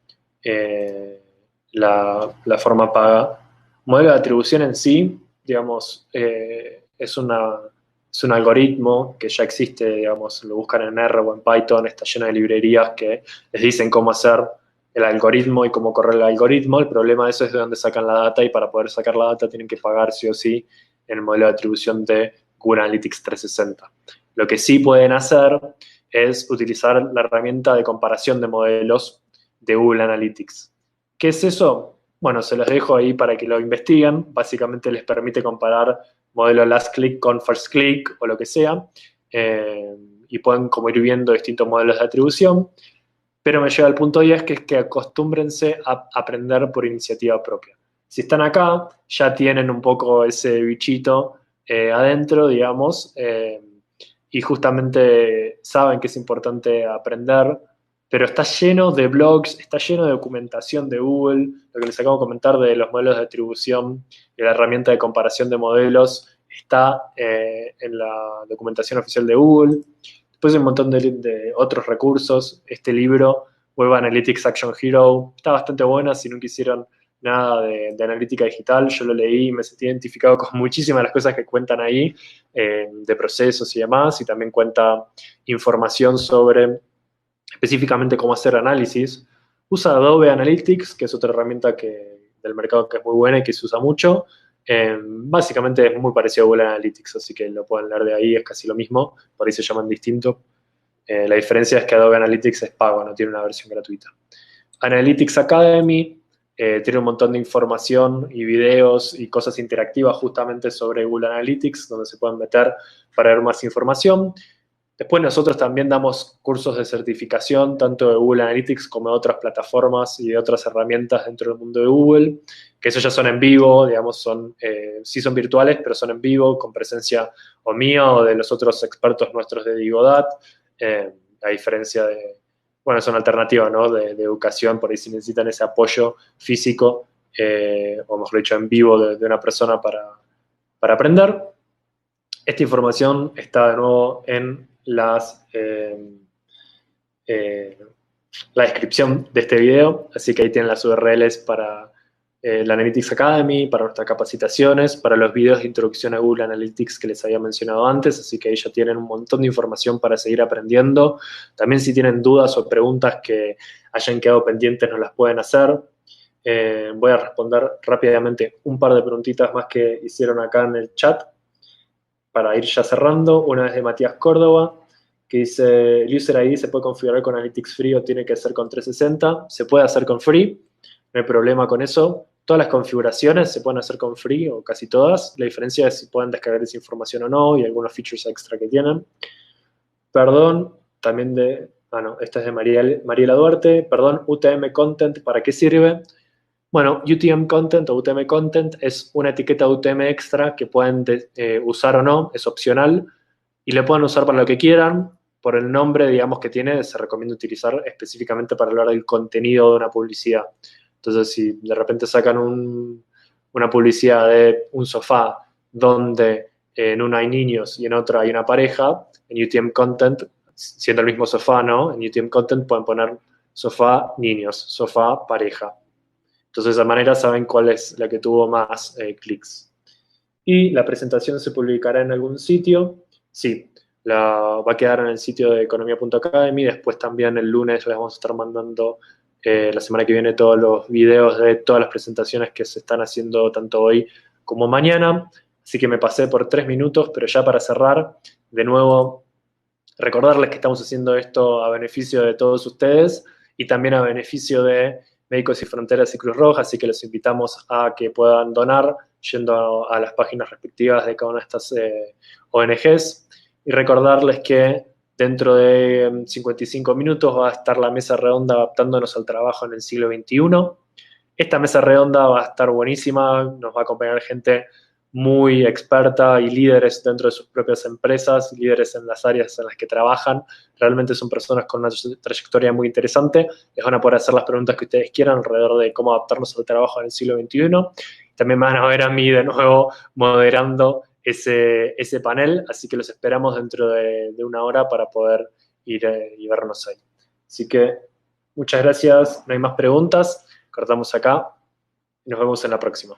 [SPEAKER 1] la forma paga. Modelo de atribución en sí, digamos, es un algoritmo que ya existe, digamos, lo buscan en R o en Python, está lleno de librerías que les dicen cómo hacer el algoritmo y cómo correr el algoritmo. El problema de eso es de dónde sacan la data y para poder sacar la data tienen que pagar sí o sí en el modelo de atribución de Google Analytics 360. Lo que sí pueden hacer es utilizar la herramienta de comparación de modelos de Google Analytics. ¿Qué es eso? Bueno, se los dejo ahí para que lo investiguen. Básicamente les permite comparar modelo last click con first click o lo que sea, y pueden como ir viendo distintos modelos de atribución. Pero me lleva al punto 10, que es que acostúmbrense a aprender por iniciativa propia. Si están acá, ya tienen un poco ese bichito adentro, digamos, y justamente saben que es importante aprender, pero está lleno de blogs, está lleno de documentación de Google, lo que les acabo de comentar de los modelos de atribución y la herramienta de comparación de modelos está en la documentación oficial de Google. Después hay un montón de otros recursos. Este libro, Web Analytics Action Hero, está bastante buena. Si no quisieron nada de analítica digital, yo lo leí y me sentí identificado con muchísimas de las cosas que cuentan ahí, de procesos y demás, y también cuenta información sobre específicamente cómo hacer análisis. Usa Adobe Analytics, que es otra herramienta del mercado que es muy buena y que se usa mucho. Básicamente es muy parecido a Google Analytics, así que lo pueden leer de ahí, es casi lo mismo, por ahí se llaman distinto. La diferencia es que Adobe Analytics es pago, no tiene una versión gratuita. Analytics Academy tiene un montón de información y videos y cosas interactivas justamente sobre Google Analytics, donde se pueden meter para ver más información. Después nosotros también damos cursos de certificación, tanto de Google Analytics como de otras plataformas y de otras herramientas dentro del mundo de Google, que esos ya son en vivo, digamos, sí son virtuales, pero son en vivo, con presencia o mía o de los otros expertos nuestros de Digodat, a diferencia de, bueno, son alternativas, ¿no? De educación, por ahí si necesitan ese apoyo físico, o mejor dicho, en vivo de una persona para aprender. Esta información está de nuevo en la descripción de este video, así que ahí tienen las URLs para la Analytics Academy, para nuestras capacitaciones, para los videos de introducción a Google Analytics que les había mencionado antes, así que ahí ya tienen un montón de información para seguir aprendiendo. También si tienen dudas o preguntas que hayan quedado pendientes nos las pueden hacer. Voy a responder rápidamente un par de preguntitas más que hicieron acá en el chat para ir ya cerrando. Una es de Matías Córdoba, que dice, ¿el User ID se puede configurar con Analytics Free o tiene que ser con 360? Se puede hacer con Free, no hay problema con eso. Todas las configuraciones se pueden hacer con Free, o casi todas. La diferencia es si pueden descargar esa información o no, y algunos features extra que tienen. Perdón, también de... no, esta es de Mariela Duarte. Perdón, UTM Content, ¿para qué sirve? Bueno, UTM Content o UTM Content es una etiqueta UTM extra que pueden usar o no, es opcional, y le pueden usar para lo que quieran. Por el nombre, digamos, que tiene, se recomienda utilizar específicamente para hablar del contenido de una publicidad. Entonces, si de repente sacan una publicidad de un sofá donde en una hay niños y en otra hay una pareja, en UTM Content, siendo el mismo sofá, ¿no? En UTM Content pueden poner sofá niños, sofá pareja. Entonces, de esa manera saben cuál es la que tuvo más clics. ¿Y la presentación se publicará en algún sitio? Sí, va a quedar en el sitio de economía.academy. Después también el lunes les vamos a estar mandando la semana que viene todos los videos de todas las presentaciones que se están haciendo tanto hoy como mañana. Así que me pasé por 3 minutos, pero ya para cerrar, de nuevo, recordarles que estamos haciendo esto a beneficio de todos ustedes y también a beneficio de Médicos Sin Fronteras y Cruz Roja, así que los invitamos a que puedan donar yendo a las páginas respectivas de cada una de estas ONGs, y recordarles que dentro de 55 minutos va a estar la mesa redonda adaptándonos al trabajo en el siglo XXI. Esta mesa redonda va a estar buenísima, nos va a acompañar gente muy experta y líderes dentro de sus propias empresas, líderes en las áreas en las que trabajan. Realmente son personas con una trayectoria muy interesante. Les van a poder hacer las preguntas que ustedes quieran alrededor de cómo adaptarnos al trabajo en el siglo XXI. También van a ver a mí de nuevo moderando ese panel, así que los esperamos dentro de una hora para poder ir y vernos ahí. Así que muchas gracias, no hay más preguntas, cortamos acá y nos vemos en la próxima.